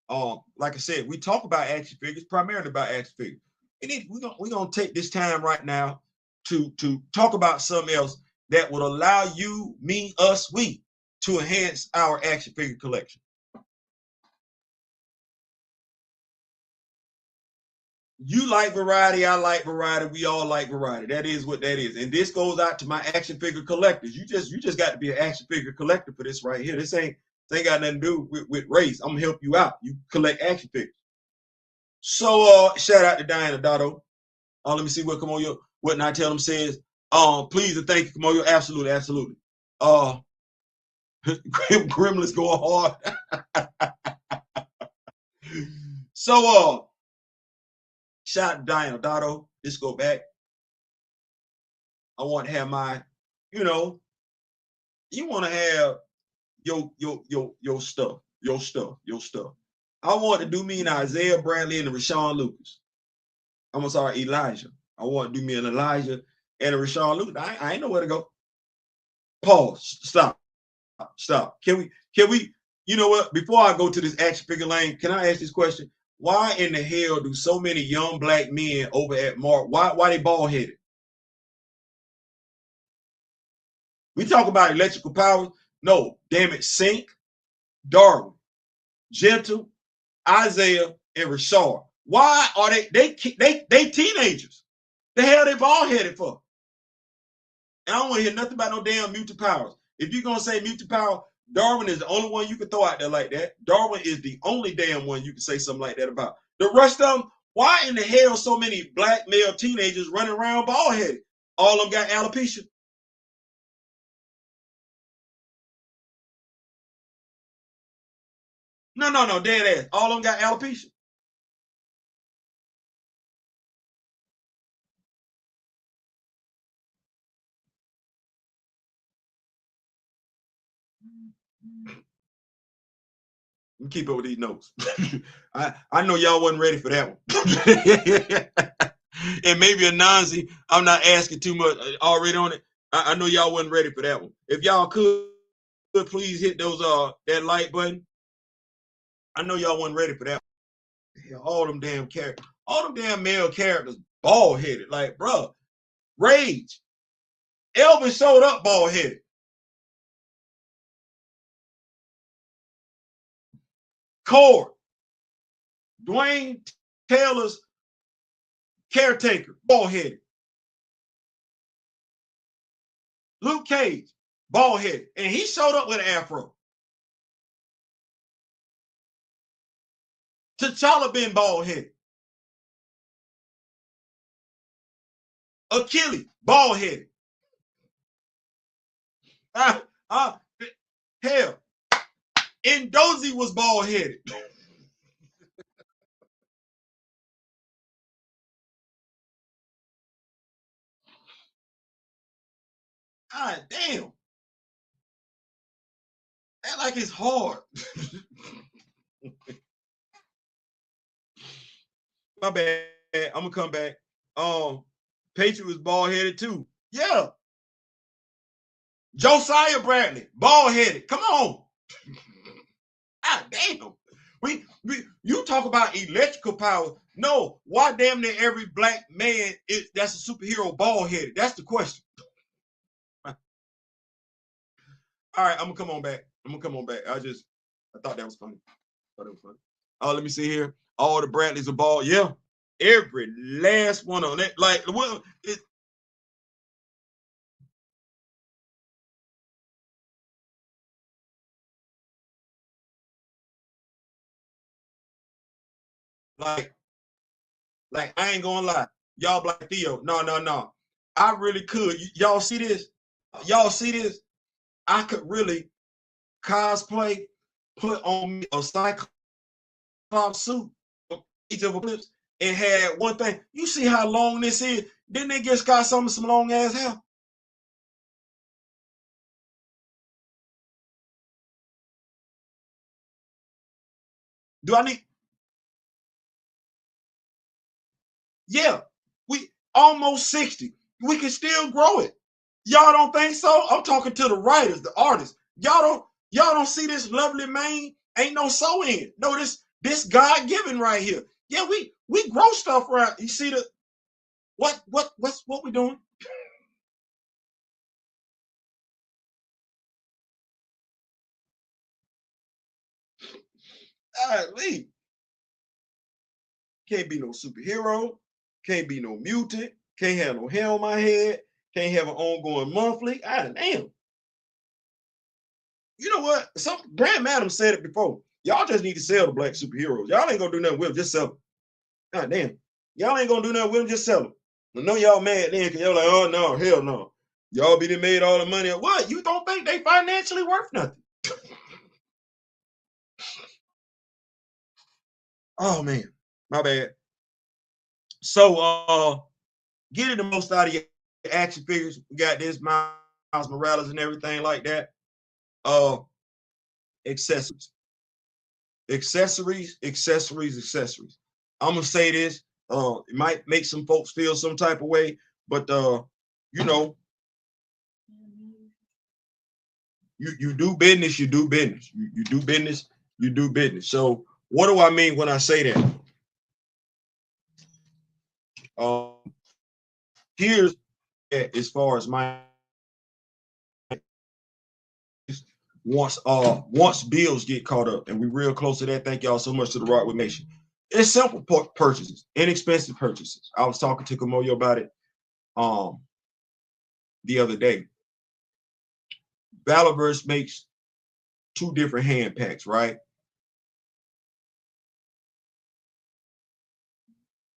Like I said, we talk about action figures, primarily about action figures. We're gonna take this time right now to talk about something else that would allow you, me, us, we to enhance our action figure collection. You like variety, I like variety, we all like variety. That is what that is. And this goes out to my action figure collectors. You just got to be an action figure collector for this right here. This ain't got nothing to do with race. I'm gonna help you out. You collect action figures. So shout out to Diana Dotto. Let me see what Kimoyo, what I tell them says. Please and thank you, Kimoyo. Absolutely. Gremlins go hard. So shout out to Diana Dotto. Let's go back. I want to have my, you want to have your stuff. I want to do me and Isaiah Bradley and Rashawn Lucas. I'm sorry, Elijah. I want to do me and Elijah and Rashawn Lucas. I ain't know where to go. Pause. Stop. Can we, you know what? Before I go to this action figure lane, can I ask this question? Why in the hell do so many young black men over at Mark, why they bald headed? We talk about electrical powers. No, damn it, Sink, Darwin, Gentle, Isaiah, and Rashard. Why are they teenagers? The hell they bald headed for? And I don't want to hear nothing about no damn mutant powers. If you're gonna say mutant power, Darwin is the only one you can throw out there like that. Darwin is the only damn one you can say something like that about. The rest of them, why in the hell so many black male teenagers running around bald headed? All of them got alopecia. No, dead ass. All of them got alopecia. Keep up with these notes. I know y'all wasn't ready for that one. And maybe a Nazi, I'm not asking too much already on it. I know y'all wasn't ready for that one. If y'all could please hit those that like button. I know y'all wasn't ready for that one. All them damn characters. All them damn male characters bald headed. Like, bro, Rage. Elvin showed up bald headed. Cord. Dwayne Taylor's caretaker, bald headed. Luke Cage, bald headed. And he showed up with an afro. T'Challa been bald headed. Achilles, bald headed. Hell, Ndozi was bald headed. God damn. That like it's hard. My bad. I'm gonna come back. Patriot was bald headed too. Yeah. Josiah Bradley, bald headed. Come on. God damn. You talk about electrical power. No, why damn near every black man that's a superhero bald headed? That's the question. All right, I'm gonna come on back. I thought that was funny. Let me see here. All the Bradleys are bald. Yeah, every last one of them. Like, well, like, I ain't gonna lie. Y'all like Theo. No. I really could. Y'all see this? Y'all see this? I could really cosplay, put on me a Cyclops suit, each of clips, and had one thing. You see how long this is? Didn't they get Scott Summers some long ass hair? Do I need? Yeah, we almost 60. We can still grow it. Y'all don't think so? I'm talking to the writers, the artists. Y'all don't see this lovely mane? Ain't no sew in. No, this God given right here. Yeah, we grow stuff right. You see the what we doing? Golly. Can't be no superhero. Can't be no mutant. Can't have no hair on my head. Can't have an ongoing monthly. Damn. You know what? Some Grant Madam said it before. Y'all just need to sell the black superheroes. Y'all ain't gonna do nothing with them. Just sell them. God damn. Y'all ain't gonna do nothing with them. Just sell them. I know y'all mad then because y'all like, oh no, hell no. Y'all be made all the money. What? You don't think they financially worth nothing? Oh man, my bad. So getting the most out of your action figures. We got this Miles Morales and everything like that. Uh accessories. Accessories. I'm gonna say this. It might make some folks feel some type of way, but you know, you do business, you do business. You do business, you do business. So what do I mean when I say that? Here's as far as my once bills get caught up, and we real close to that. Thank y'all so much to the Rockwood Nation. It's simple purchases, inexpensive purchases. I was talking to Kimoyo about it the other day. Valorverse makes two different hand packs, right?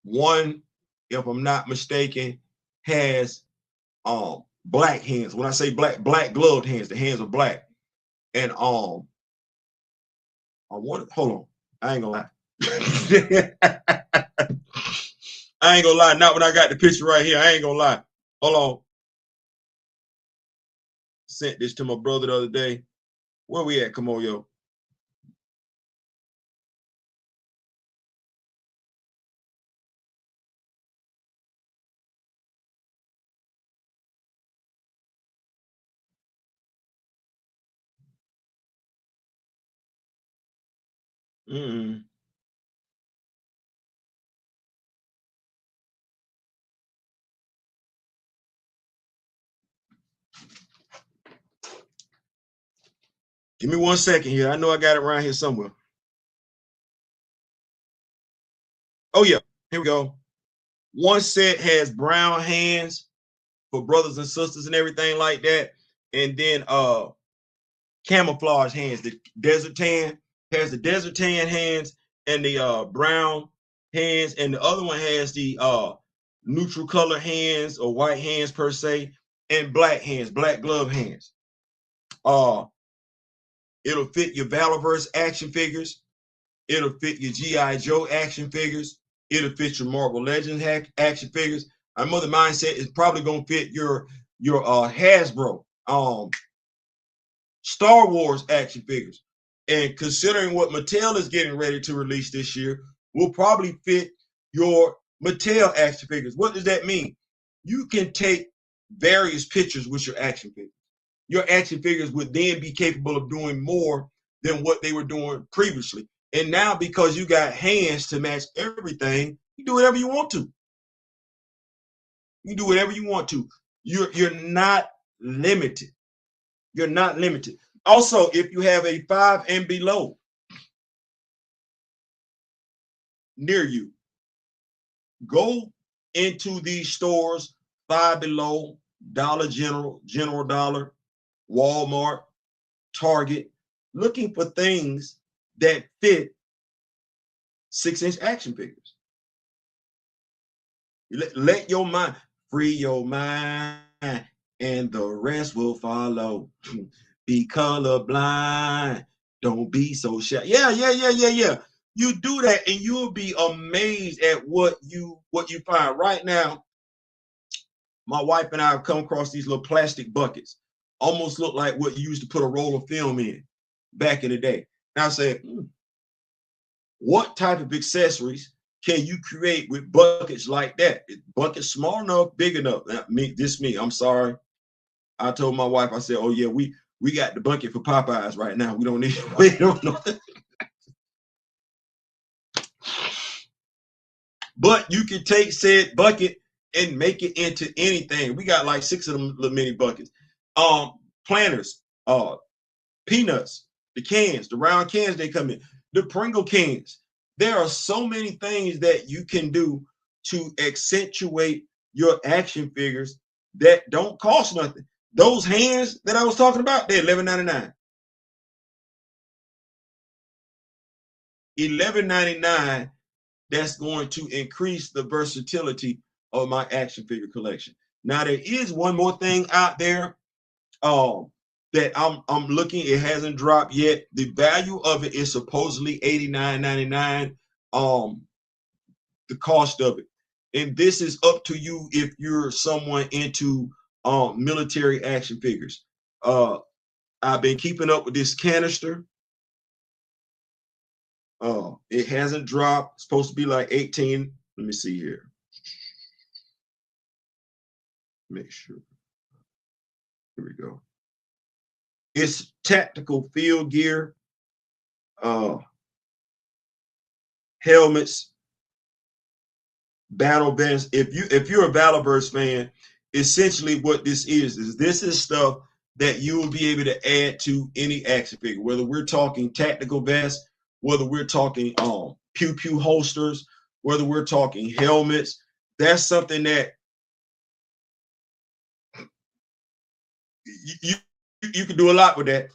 One, if I'm not mistaken, has black hands. When I say black gloved hands, the hands are black. And I want hold on. I ain't gonna lie. I ain't gonna lie. Not when I got the picture right here. I ain't gonna lie. Hold on. Sent this to my brother the other day. Where we at, Kimoyo? Mm-mm. Give me 1 second here. I know I got it around here somewhere. Oh yeah, here we go. One set has brown hands for brothers and sisters and everything like that, and then camouflage hands. The desert tan has the desert tan hands and the brown hands, and the other one has the neutral color hands or white hands per se, and black hands, black glove hands. Uh, it'll fit your Valorverse action figures. It'll fit your GI Joe action figures. It'll fit your Marvel Legends action figures. Another mindset is probably gonna fit your Hasbro Star Wars action figures. And considering what Mattel is getting ready to release this year, will probably fit your Mattel action figures. What does that mean? You can take various pictures with your action figures. Your action figures would then be capable of doing more than what they were doing previously. And now, because you got hands to match everything, you do whatever you want to. You do whatever you want to. You're not limited. You're not limited. Also, if you have a 5 and below near you, go into these stores, 5 below, Dollar General, General Dollar, Walmart, Target, looking for things that fit 6-inch action figures. Let your mind, free your mind, and the rest will follow. Be colorblind. Don't be so shy. Yeah. You do that, and you'll be amazed at what you find. Right now, my wife and I have come across these little plastic buckets, almost look like what you used to put a roll of film in back in the day. And I said, what type of accessories can you create with buckets like that? Buckets small enough, big enough. Me. I'm sorry. I told my wife, I said, oh yeah, we got the bucket for Popeyes right now. We don't need to wait on nothing. But you can take said bucket and make it into anything. We got like 6 of them little mini buckets. Planters, peanuts, the cans, the round cans they come in, the Pringle cans. There are so many things that you can do to accentuate your action figures that don't cost nothing. Those hands that I was talking about, they're $11.99. $11.99. That's going to increase the versatility of my action figure collection. Now there is one more thing out there that I'm looking. It hasn't dropped yet. The value of it is supposedly $89.99. The cost of it, and this is up to you if you're someone into military action figures. I've been keeping up with this canister. It hasn't dropped. It's supposed to be like 18. Let me see here. Make sure. Here we go. It's tactical field gear, helmets, battle vests. If you're a Battleverse fan, essentially what this is stuff that you will be able to add to any action figure, whether we're talking tactical vests, whether we're talking pew pew holsters, whether we're talking helmets. That's something that you you can do a lot with that.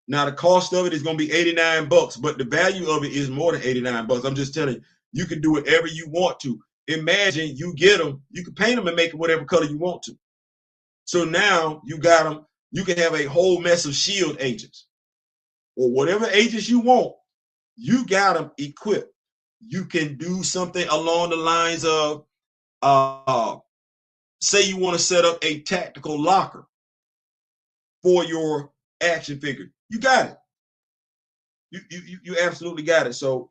Now the cost of it is going to be $89, but the value of it is more than $89. I'm just telling you, you can do whatever you want to. Imagine you get them, you can paint them and make it whatever color you want to. So now you got them, you can have a whole mess of shield agents or whatever agents you want. You got them equipped. You can do something along the lines of, say you want to set up a tactical locker for your action figure. You got it. You absolutely got it. So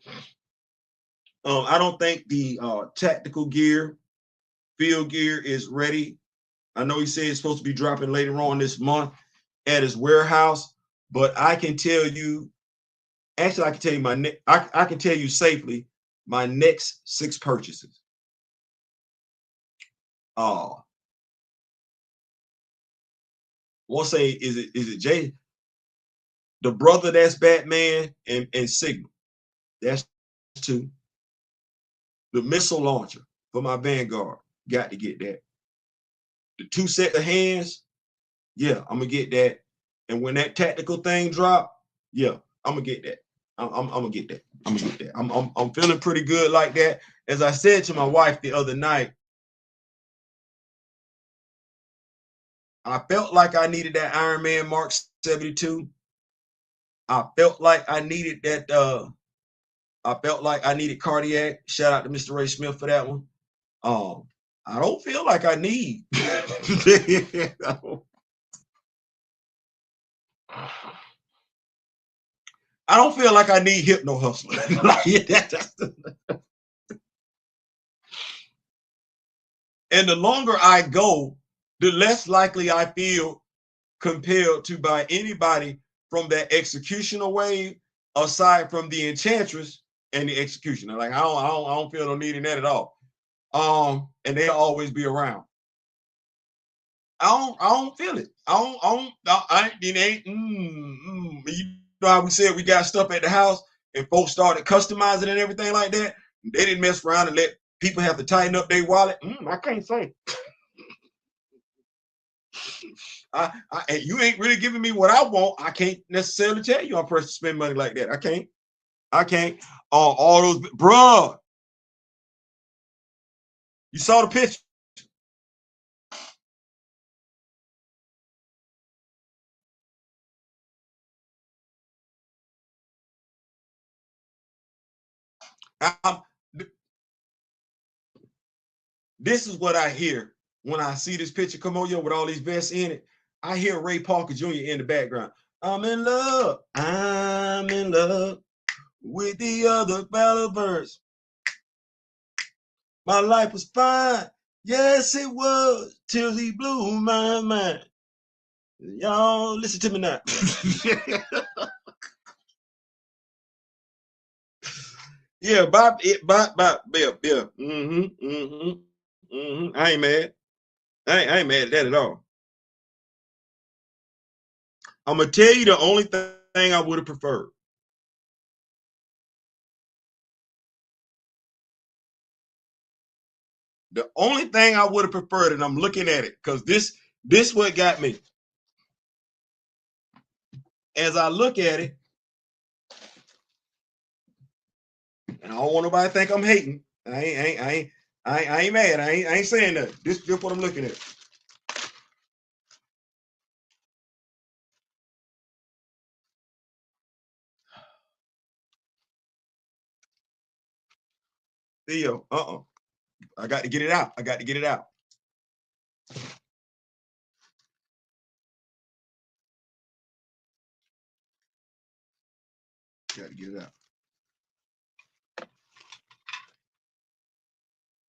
I don't think the tactical gear, field gear is ready. I know he said it's supposed to be dropping later on this month at his warehouse, but I can tell you, actually, I can tell you I can tell you safely my next 6 purchases. Won't say is it Jay? The brother that's Batman and Signal. That's 2. The missile launcher for my Vanguard. Got to get that. The 2 set of hands. Yeah, I'm gonna get that. And when that tactical thing drop, yeah, I'm gonna get that. I'm gonna get that. I'm gonna get that. I'm feeling pretty good like that. As I said to my wife the other night, I felt like I needed that Iron Man Mark 72. I felt like I needed that. I felt like I needed cardiac. Shout out to Mr. Ray Smith for that one. I don't feel like I need. I don't feel like I need Hypno Hustler. And the longer I go, the less likely I feel compelled to buy anybody from that executioner wave, aside from the Enchantress and the Executioner. Like I don't feel no need in that at all. And they'll always be around. I don't feel it. It ain't. You know how we said we got stuff at the house and folks started customizing and everything like that. They didn't mess around and let people have to tighten up their wallet. I can't say. You ain't really giving me what I want. I can't necessarily tell you I'm pressed to spend money like that. I can't. All those, bruh. You saw the picture. This is what I hear when I see this picture, Kimoyo, with all these vests in it. I hear Ray Parker Jr. in the background. I'm in love with the other battle birds. My life was fine. Yes, it was, till he blew my mind. Y'all, listen to me now. Yeah, Bob, yeah. I ain't mad. I ain't mad at that at all. I'm gonna tell you the only thing I would have preferred. The only thing I would have preferred, and I'm looking at it because this what got me. As I look at it, and I don't want nobody to think I'm hating. I ain't mad. I ain't saying that. This is just what I'm looking at. Theo, I got to get it out. I got to get it out. Got to get it out.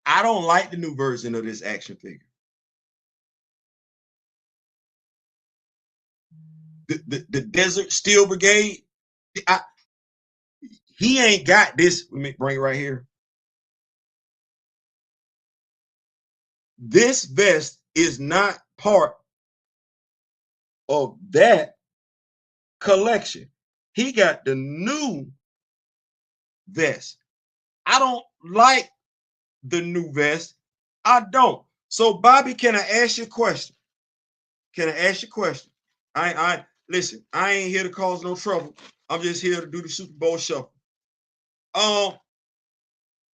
I don't like the new version of this action figure. The Desert Steel Brigade, he ain't got this. Let me bring it right here. This vest is not part of that collection. He got the new vest. I don't like the new vest. I don't. So, Bobby, can I ask you a question? Can I ask you a question? I listen, I ain't here to cause no trouble. I'm just here to do the Super Bowl shuffle.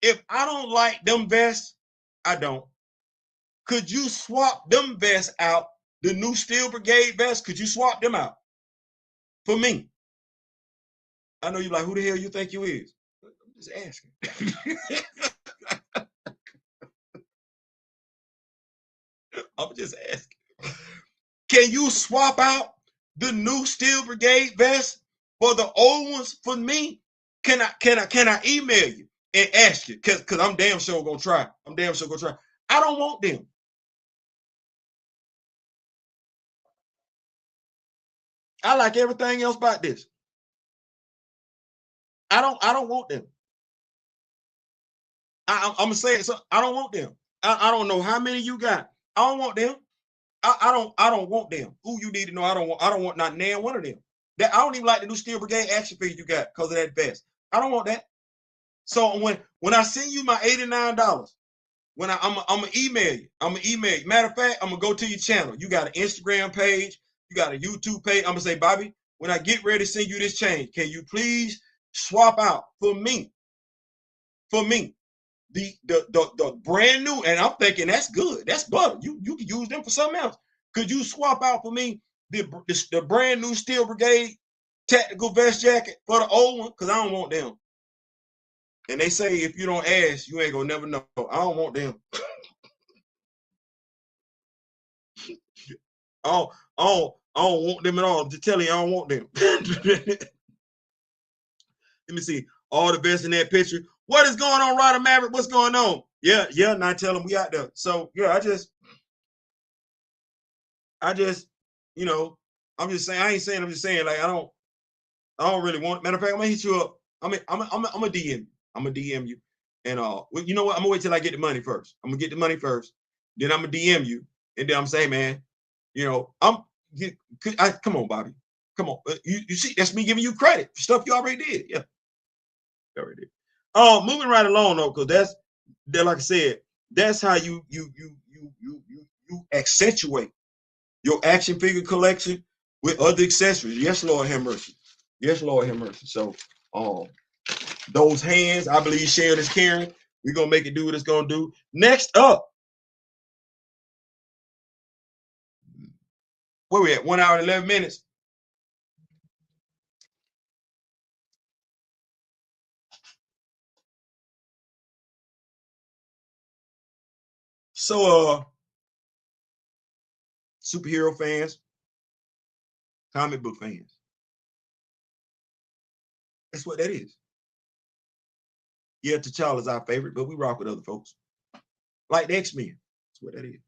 If I don't like them vests, I don't. Could you swap them vests out? The new Steel Brigade vests, could you swap them out for me? I know you're like, who the hell you think you is? I'm just asking. I'm just asking. Can you swap out the new Steel Brigade vest for the old ones for me? Can I email you and ask you? Cause I'm damn sure gonna try. I'm damn sure gonna try. I don't want them. I like everything else about this. I don't want them. I'm gonna say it. So I don't want them. I don't know how many you got. I don't want them. I don't want them. Who you need to know? I don't want not nan one of them. That I don't even like the new Steel Brigade action figure you got because of that vest. I don't want that. So when I send you my $89, when I'm gonna email you. I'm gonna email you. Matter of fact, I'm gonna go to your channel. You got an Instagram page, you got a YouTube page. I'm gonna say, Bobby, when I get ready to send you this change, can you please swap out for me the brand new? And I'm thinking that's good. That's butter. You can use them for something else. Could you swap out for me the brand new Steel Brigade tactical vest jacket for the old one? Because I don't want them. And they say if you don't ask, you ain't gonna never know. I don't want them. I don't want them at all. I'm just telling you, I don't want them. Let me see. All the best in that picture. What is going on, Ryder Maverick? What's going on? Yeah. And I tell them we out there. So yeah, I just, you know, I'm just saying. I ain't saying. I'm just saying. Like I don't really want. Matter of fact, I'm gonna hit you up. I'm a DM you. I'm gonna DM you. And you know what? I'm gonna wait till I get the money first. I'm gonna get the money first. Then I'm gonna DM you. And then I'm saying, man, you know, come on, Bobby. Come on. You see, that's me giving you credit for stuff you already did. Yeah. You already did. Moving right along though, because that's like I said, that's how you accentuate your action figure collection with other accessories. Yes, Lord have mercy. Yes, Lord have mercy. So those hands, I believe sharing is caring. We're gonna make it do what it's gonna do. Next up, where we at? 1 hour and 11 minutes. So superhero fans, comic book fans. That's what that is. Yeah, T'Challa's our favorite, but we rock with other folks. Like the X-Men. That's what that is.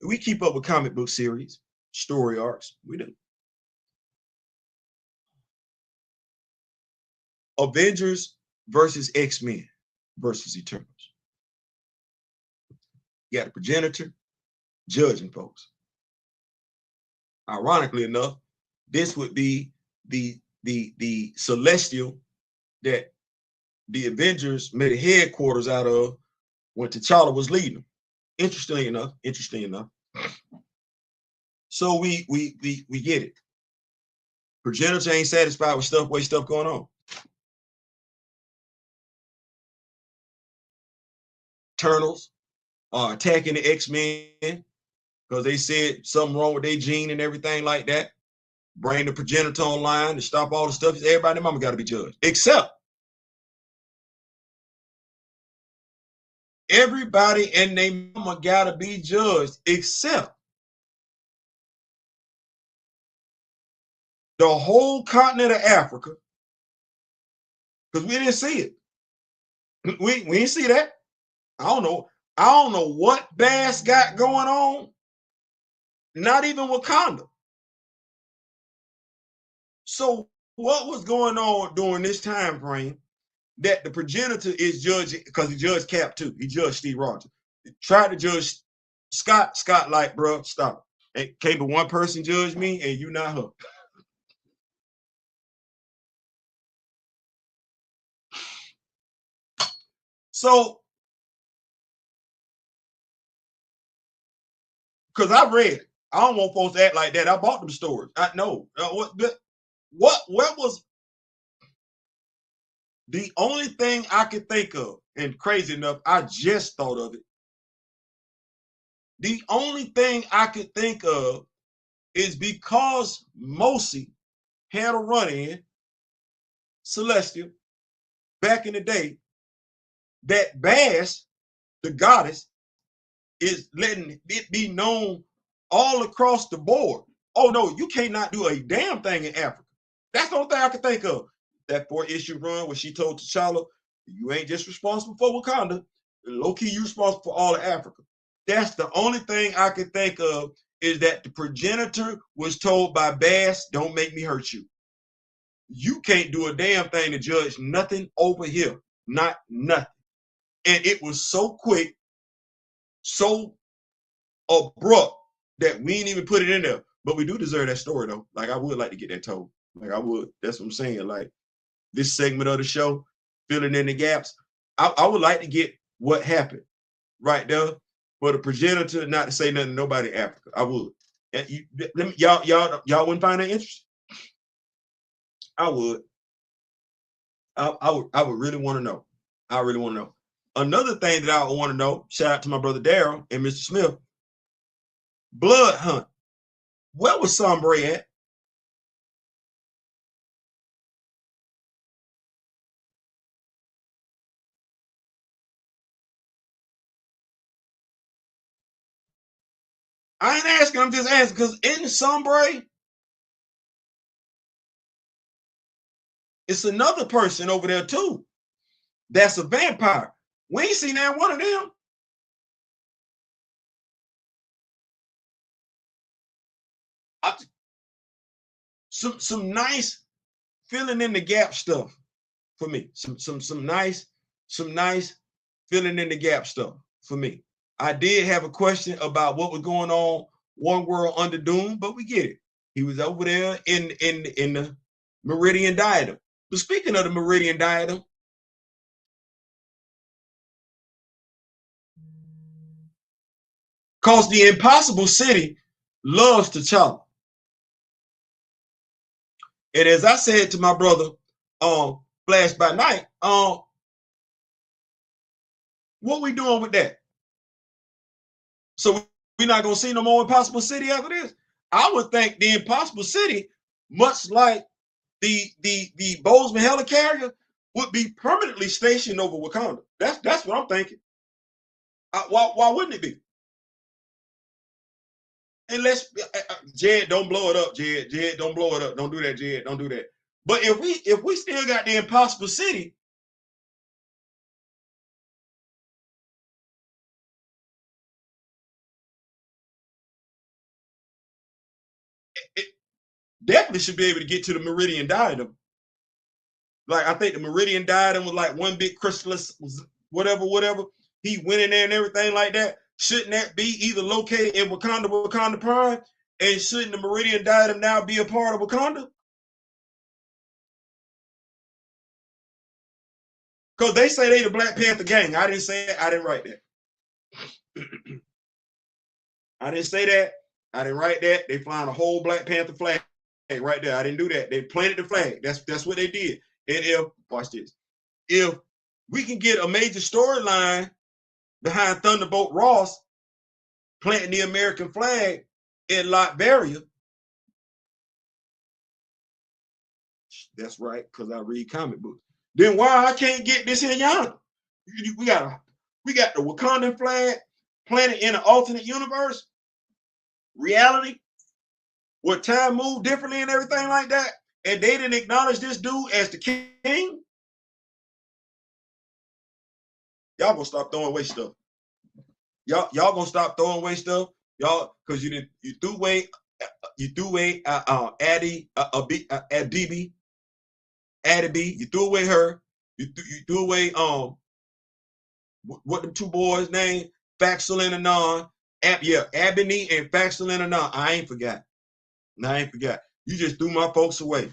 We keep up with comic book series, story arcs. We do. Avengers versus X-Men versus Eternals. You got the progenitor judging folks. Ironically enough, this would be the celestial that the Avengers made a headquarters out of when T'Challa was leading them. Interesting enough. So we get it. Progenitor ain't satisfied with stuff going on. Eternals are attacking the X-Men because they said something wrong with their gene and everything like that. Bring the progenitor online to stop all the stuff. Everybody and mama got to be judged. Except everybody and their mama got to be judged except the whole continent of Africa, because we didn't see it. We didn't see that. I don't know what Bass got going on. Not even Wakanda. So what was going on during this time frame that the progenitor is judging, because he judged Cap too. He judged Steve Rogers. He tried to judge Scott. Scott like, bro, stop. Ain't can't but one person judge me and you not her. So, because I read it, I don't want folks to act like that. I bought them stories. I know. What was the only thing I could think of, and crazy enough, I just thought of it. The only thing I could think of is because Mosi had a run-in, Celestial, back in the day, that Bass, the goddess, is letting it be known all across the board. Oh no, you cannot do a damn thing in Africa. That's the only thing I can think of. That 4-issue run where she told T'Challa, you ain't just responsible for Wakanda. Low-key, you responsible for all of Africa. That's the only thing I could think of, is that the progenitor was told by Bass, don't make me hurt you. You can't do a damn thing to judge nothing over here. Not nothing. And it was so quick, so abrupt, that we didn't even put it in there. But we do deserve that story though. Like I would like to get that told. Like I would. That's what I'm saying. Like this segment of the show, filling in the gaps. I would like to get what happened right there for the progenitor not to say nothing to nobody in Africa. I would. And y'all wouldn't find that interesting. I would. I would really want to know. I really want to know. Another thing that I want to know, shout out to my brother Daryl and Mr. Smith, blood hunt. Where was Sombre at? I ain't asking, I'm just asking, because in Sombre, it's another person over there too. That's a vampire. We ain't seen that one of them. Some nice filling in the gap stuff for me. Some nice filling in the gap stuff for me. I did have a question about what was going on One World Under Doom, but we get it. He was over there in the Meridian Diadem. But speaking of the Meridian Diadem, because the Impossible City loves T'Challa. And as I said to my brother, Flash by Night, what we doing with that? So we're not gonna see no more Impossible City after this. I would think the Impossible City, much like the Bozeman helicarrier, would be permanently stationed over Wakanda. That's what I'm thinking. Why wouldn't it be? And let's Jed, don't blow it up, Jed. Jed, don't blow it up. Don't do that, Jed. Don't do that. But if we still got the Impossible City, it definitely should be able to get to the Meridian Diadem. Like I think the Meridian Diadem was like one big crystallis, whatever. He went in there and everything like that. Shouldn't that be either located in Wakanda Prime? And shouldn't the Meridian Diadem now be a part of Wakanda? Because they say they the Black Panther gang. I didn't say it. I didn't write that. I didn't say that. I didn't write that. They flying a whole Black Panther flag right there. I didn't do that. They planted the flag. That's what they did. And if watch this, if we can get a major storyline behind Thunderbolt Ross planting the American flag in Latveria, that's right, because I read comic books. Then why I can't get this here yonder? We got the Wakandan flag planted in an alternate universe, reality, where time moved differently and everything like that, and they didn't acknowledge this dude as the king. Y'all gonna stop throwing away stuff. Y'all gonna stop throwing away stuff, y'all, because you threw away Addie DB, Addie B. You threw away her. You threw away what the two boys' name? Faxel and Anon. Ebony and Faxel and Anon. I ain't forgot. You just threw my folks away.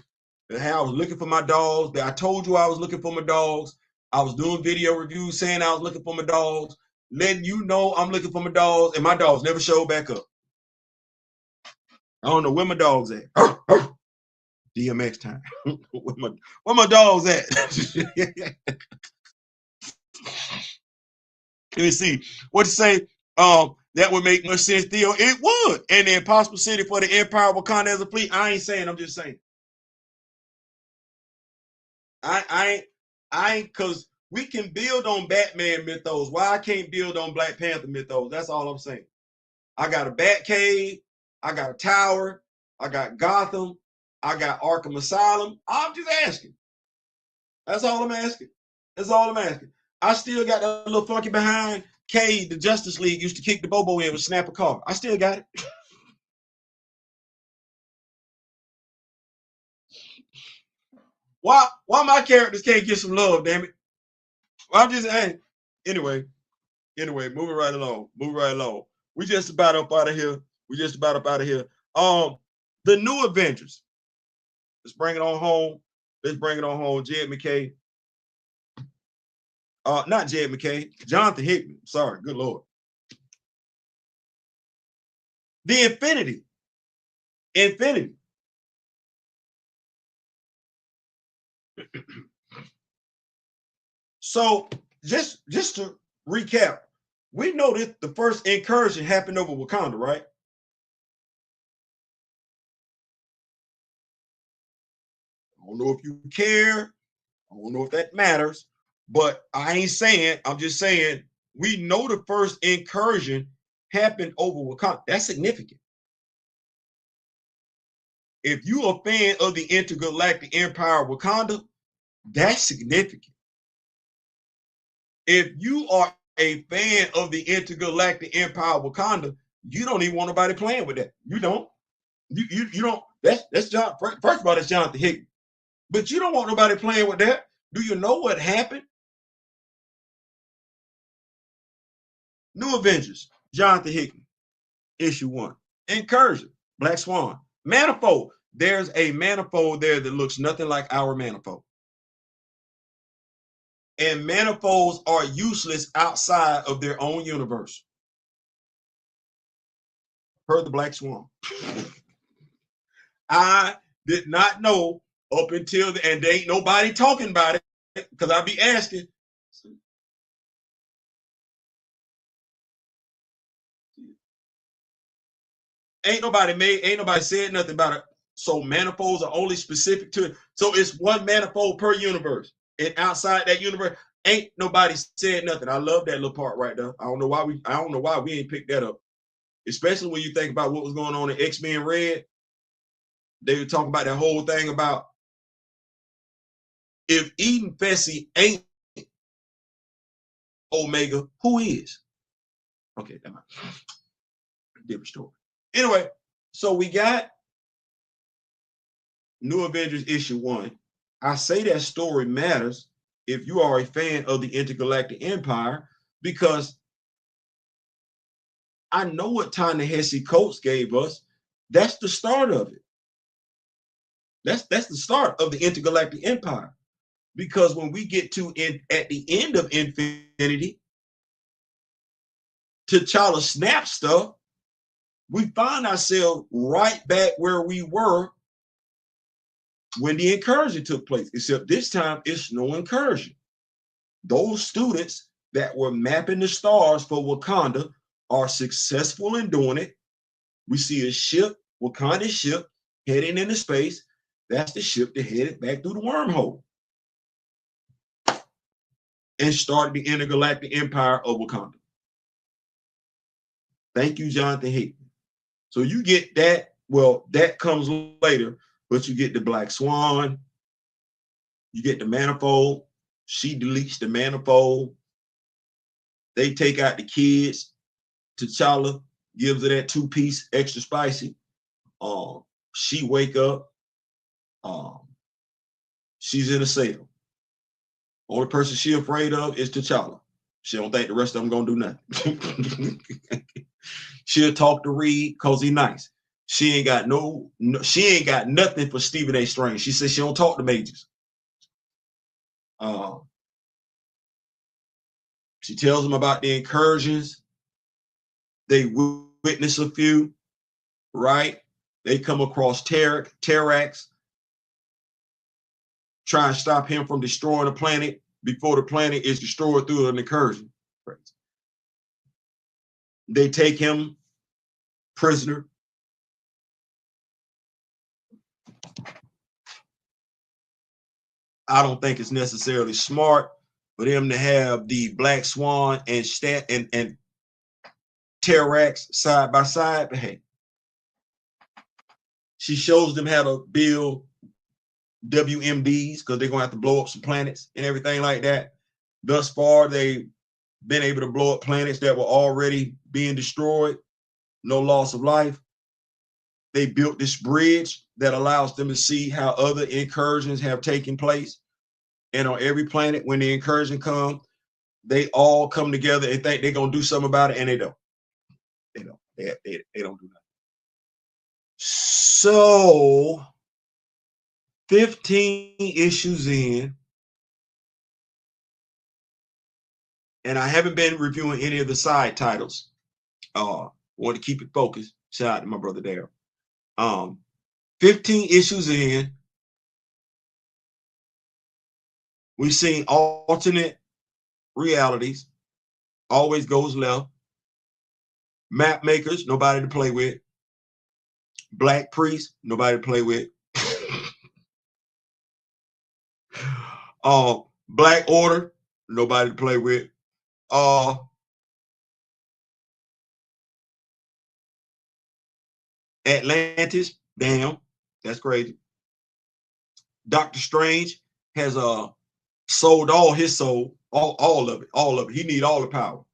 And how I was looking for my dogs. I told you I was looking for my dogs. I was doing video reviews saying I was looking for my dogs, letting you know I'm looking for my dogs, and my dogs never showed back up. I don't know where my dogs at. DMX time. where my dogs at? Let me see. What to say? That would make much sense, Theo. It would. And the Impossible City for the Empire of Wakanda as a fleet. I ain't saying. I'm just saying. I ain't, because we can build on Batman mythos. Why I can't build on Black Panther mythos? That's all I'm saying. I got a Bat Cave. I got a tower. I got Gotham. I got Arkham Asylum. I'm just asking. That's all I'm asking. I still got that little funky behind Cade, the Justice League used to kick the Bobo in with snap a car. I still got it. Why my characters can't get some love, damn it? Well, I'm just saying. Anyway, moving right along. We just about up out of here. The new Avengers. Let's bring it on home. Let's bring it on home. Jed McKay. Not Jed McKay. Jonathan Hickman. Sorry, good Lord. The Infinity. So just to recap, we know that the first incursion happened over Wakanda, right? I don't know if you care. I don't know if that matters, but I ain't saying, I'm just saying we know the first incursion happened over Wakanda. That's significant. If you are a fan of the intergalactic empire of Wakanda, that's significant. If you are a fan of the intergalactic empire of Wakanda, you don't even want nobody playing with that. You don't. You don't. That's John. First of all, that's Jonathan Hickman. But you don't want nobody playing with that. Do you know what happened? New Avengers, Jonathan Hickman, issue 1. Incursion, Black Swan. Manifold. There's a manifold there that looks nothing like our manifold. And manifolds are useless outside of their own universe. Per the Black Swan. I did not know up until and there ain't nobody talking about it because I be asking. Ain't nobody said nothing about it. So manifolds are only specific to it. So it's one manifold per universe. And outside that universe, ain't nobody said nothing. I love that little part right there. I don't know why we ain't picked that up. Especially when you think about what was going on in X-Men Red. They were talking about that whole thing about if Eden Fessy ain't Omega, who is? Okay, different story. Anyway, so we got New Avengers issue 1. I say that story matters if you are a fan of the Intergalactic Empire, because I know what Ta-Nehisi Coates gave us. That's the start of it. That's the start of the Intergalactic Empire. Because when we get to at the end of Infinity, T'Challa snap stuff, we find ourselves right back where we were when the incursion took place, except this time it's no incursion. Those students that were mapping the stars for Wakanda are successful in doing it. We see a ship, Wakanda ship, heading into space. That's the ship that headed back through the wormhole and started the intergalactic empire of Wakanda. Thank you, Jonathan Hickman. So you get that. Well, that comes later, but you get the Black Swan. You get the manifold. She deletes the manifold. They take out the kids. T'Challa gives her that 2-piece extra spicy. She wake up. She's in a cell. Only person she afraid of is T'Challa. She don't think the rest of them gonna do nothing. She'll talk to Reed because he's nice. She ain't got she ain't got nothing for Stephen A. Strange. She says she don't talk to majors. She tells them about the incursions. They witness a few, right? They come across Terax, try and stop him from destroying the planet before the planet is destroyed through an incursion. They take him prisoner. I don't think it's necessarily smart for them to have the Black Swan and Terax side by side, but hey, she shows them how to build WMDs because they're gonna have to blow up some planets and everything like that. Thus far, they've been able to blow up planets that were already being destroyed, no loss of life. They built this bridge that allows them to see how other incursions have taken place. And on every planet, when the incursion comes, they all come together and think they're gonna do something about it, and they don't. They don't. They don't do nothing. So 15 issues in, and I haven't been reviewing any of the side titles. Want to keep it focused. Shout out to my brother there. 15 issues in, we've seen alternate realities. Always goes left. Map makers, nobody to play with. Black priest, nobody to play with. Black order, nobody to play with. Atlantis, damn, that's crazy. Doctor Strange has sold all his soul, all of it. He need all the power.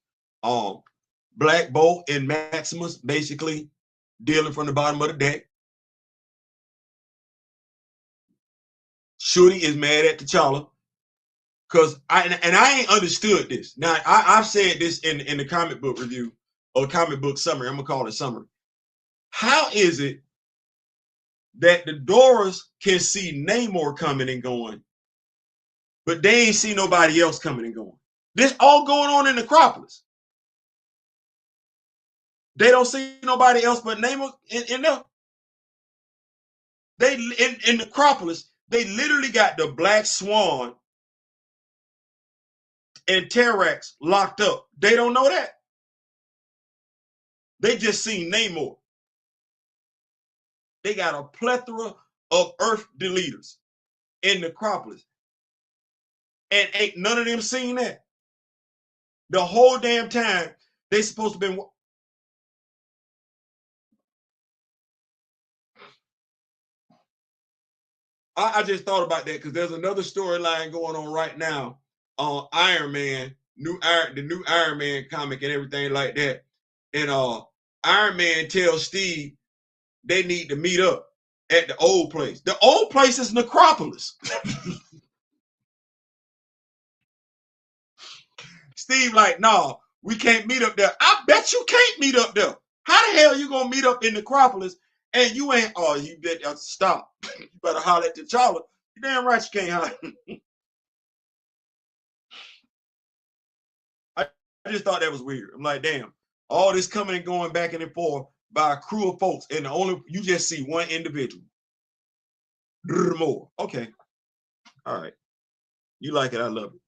Black Bolt and Maximus basically dealing from the bottom of the deck. Shuri is mad at T'Challa because I ain't understood this. Now I've said this in the comic book review or comic book summary. I'm gonna call it summary. How is it that the Doras can see Namor coming and going, but they ain't see nobody else coming and going? This all going on in Necropolis. They don't see nobody else but Namor in there. They in Necropolis, they literally got the Black Swan and Terrax locked up. They don't know that. They just seen Namor. They got a plethora of Earth deleters in Necropolis. And ain't none of them seen that. The whole damn time, they supposed to be. I just thought about that because there's another storyline going on right now on Iron Man, the new Iron Man comic and everything like that. And Iron Man tells Steve they need to meet up at the old place. The old place is Necropolis. Steve like, no, we can't meet up there. I bet you can't meet up there. How the hell you gonna meet up in Necropolis and you ain't? Oh, you better stop. You better holler at T'Challa. You damn right you can't holler. I just thought that was weird. I'm like, damn, all this coming and going back and forth by a crew of folks, and you just see one individual. More. Okay. All right. You like it, I love it.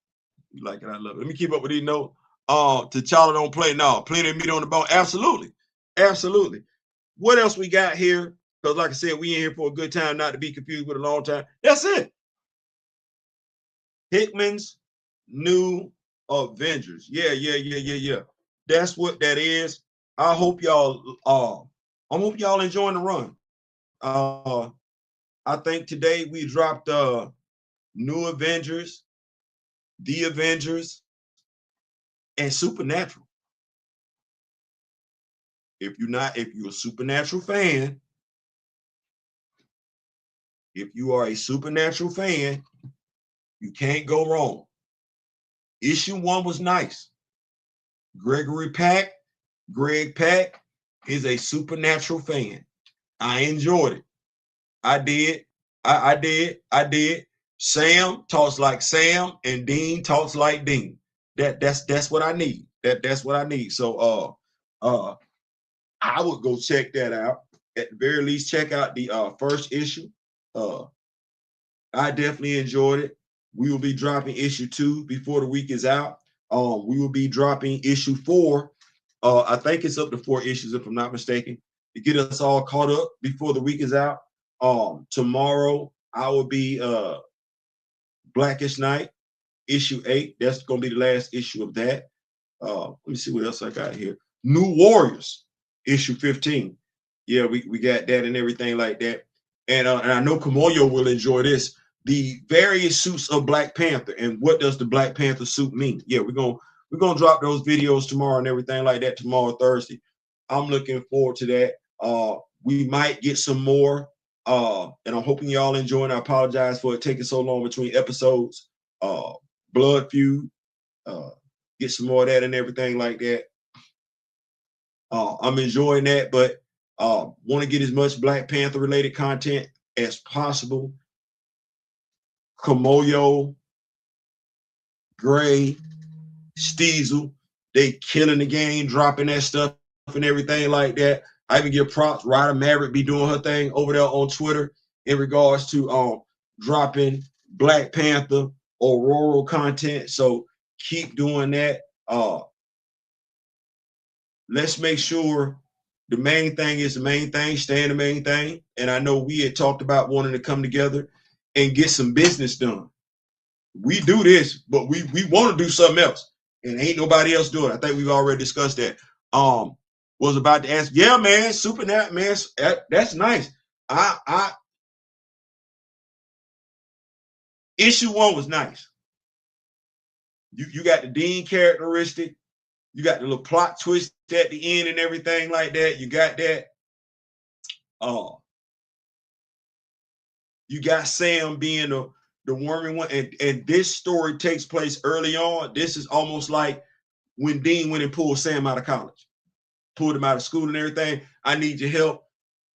You like it, I love it. Let me keep up with these notes. T'Challa don't play. No, plenty of meat on the bone. Absolutely. Absolutely. What else we got here? Because like I said, we in here for a good time, not to be confused with a long time. That's it. Hickman's new Avengers. Yeah. That's what that is. I hope y'all enjoying the run. I think today we dropped New Avengers, The Avengers, and Supernatural. If you're a Supernatural fan, if you are a Supernatural fan, you can't go wrong. Issue 1 was nice. Greg Pak is a Supernatural fan. I enjoyed it. I did. I did. Sam talks like Sam, and Dean talks like Dean. That's what I need. That's what I need. So I would go check that out. At the very least, check out the first issue. I definitely enjoyed it. We will be dropping issue 2 before the week is out. We will be dropping issue 4. I think it's up to 4 issues, if I'm not mistaken, to get us all caught up before the week is out. Tomorrow I will be Blackest Night, issue 8. That's gonna be the last issue of that. Let me see what else I got here. New Warriors, issue 15. Yeah, we got that and everything like that. And I know Kimoyo will enjoy this. The various suits of Black Panther and what does the Black Panther suit mean? Yeah, we're gonna drop those videos tomorrow and everything like that tomorrow, Thursday. I'm looking forward to that. We might get some more, and I'm hoping y'all enjoying. I apologize for it taking so long between episodes. Blood Feud, get some more of that and everything like that. I'm enjoying that, but Want to get as much Black Panther related content as possible. Kimoyo, Gray, Steezle, they killing the game, dropping that stuff and everything like that. I even give props. Ryder Maverick be doing her thing over there on Twitter in regards to dropping Black Panther Aurora content. So keep doing that. Let's make sure the main thing is the main thing, staying the main thing. And I know we had talked about wanting to come together and get some business done. We do this, but we want to do something else, and ain't nobody else doing it. I think we've already discussed that. Was about to ask, yeah, man, Super Nat, man, that's nice. I issue 1 was nice. You got the Dean characteristic, you got the little plot twist at the end and everything like that. You got that. You got Sam being the wormy one, and this story takes place early on. This is almost like when Dean went and pulled Sam out of college, pulled him out of school and everything. I need your help.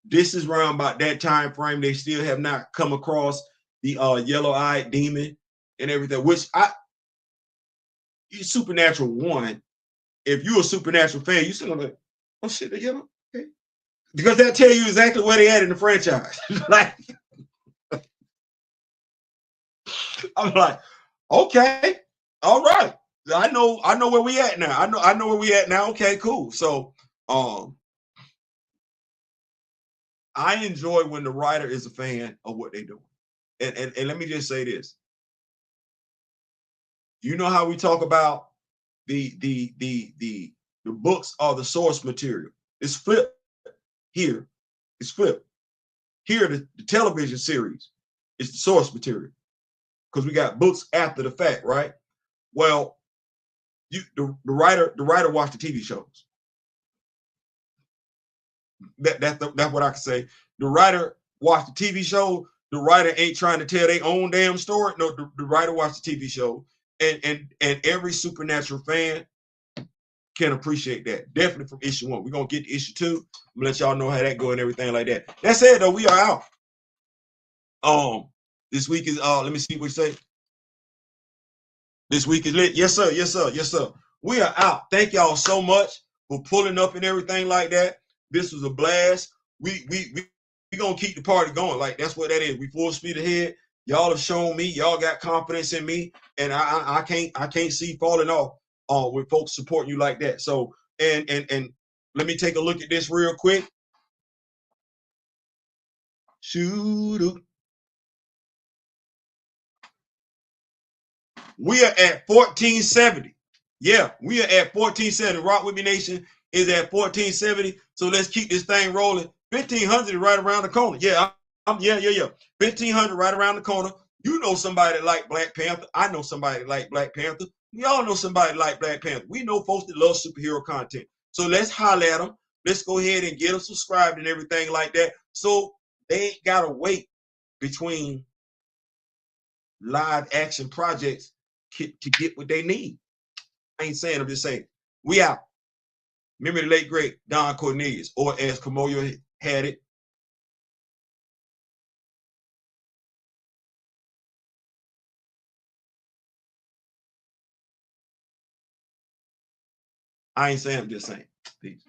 This is around about that time frame. They still have not come across the yellow-eyed demon and everything, which Supernatural 1, if you're a Supernatural fan, you still like, oh shit, the yellow, okay. Because that tell you exactly where they at in the franchise. Like, I'm like, okay, all right. I know where we at now. I know where we at now. Okay, cool. So I enjoy when the writer is a fan of what they do. And let me just say this. You know how we talk about the books are the source material. It's flipped here. It's flipped. Here, the television series is the source material. Because we got books after the fact, right? Well, the writer watched the TV shows. That's what I can say. The writer watched the TV show. The writer ain't trying to tell their own damn story. No, the writer watched the TV show, and every Supernatural fan can appreciate that. Definitely from issue 1. We're gonna get to issue 2. I'm gonna let y'all know how that go and everything like that. That said, though, we are out. This week is let me see what you say. This week is lit. Yes, sir. Yes, sir. Yes, sir. We are out. Thank y'all so much for pulling up and everything like that. This was a blast. We gonna keep the party going. Like, that's what that is. We full speed ahead. Y'all have shown me. Y'all got confidence in me, and I can't see falling off with folks supporting you like that. So and let me take a look at this real quick. Shoot. We are at 1470. Yeah, we are at 1470. Rock with me Nation is at 1470. So let's keep this thing rolling. 1500 right around the corner. Yeah, yeah. 1500 right around the corner. You know somebody like Black Panther. I know somebody like Black Panther. We all know somebody like Black Panther. We know folks that love superhero content. So let's holler at them. Let's go ahead and get them subscribed and everything like that. So they ain't got to wait between live action projects to get what they need. I ain't saying, I'm just saying. We out. Remember the late great Don Cornelius, or as Kimoyo had it, I ain't saying, I'm just saying. Peace.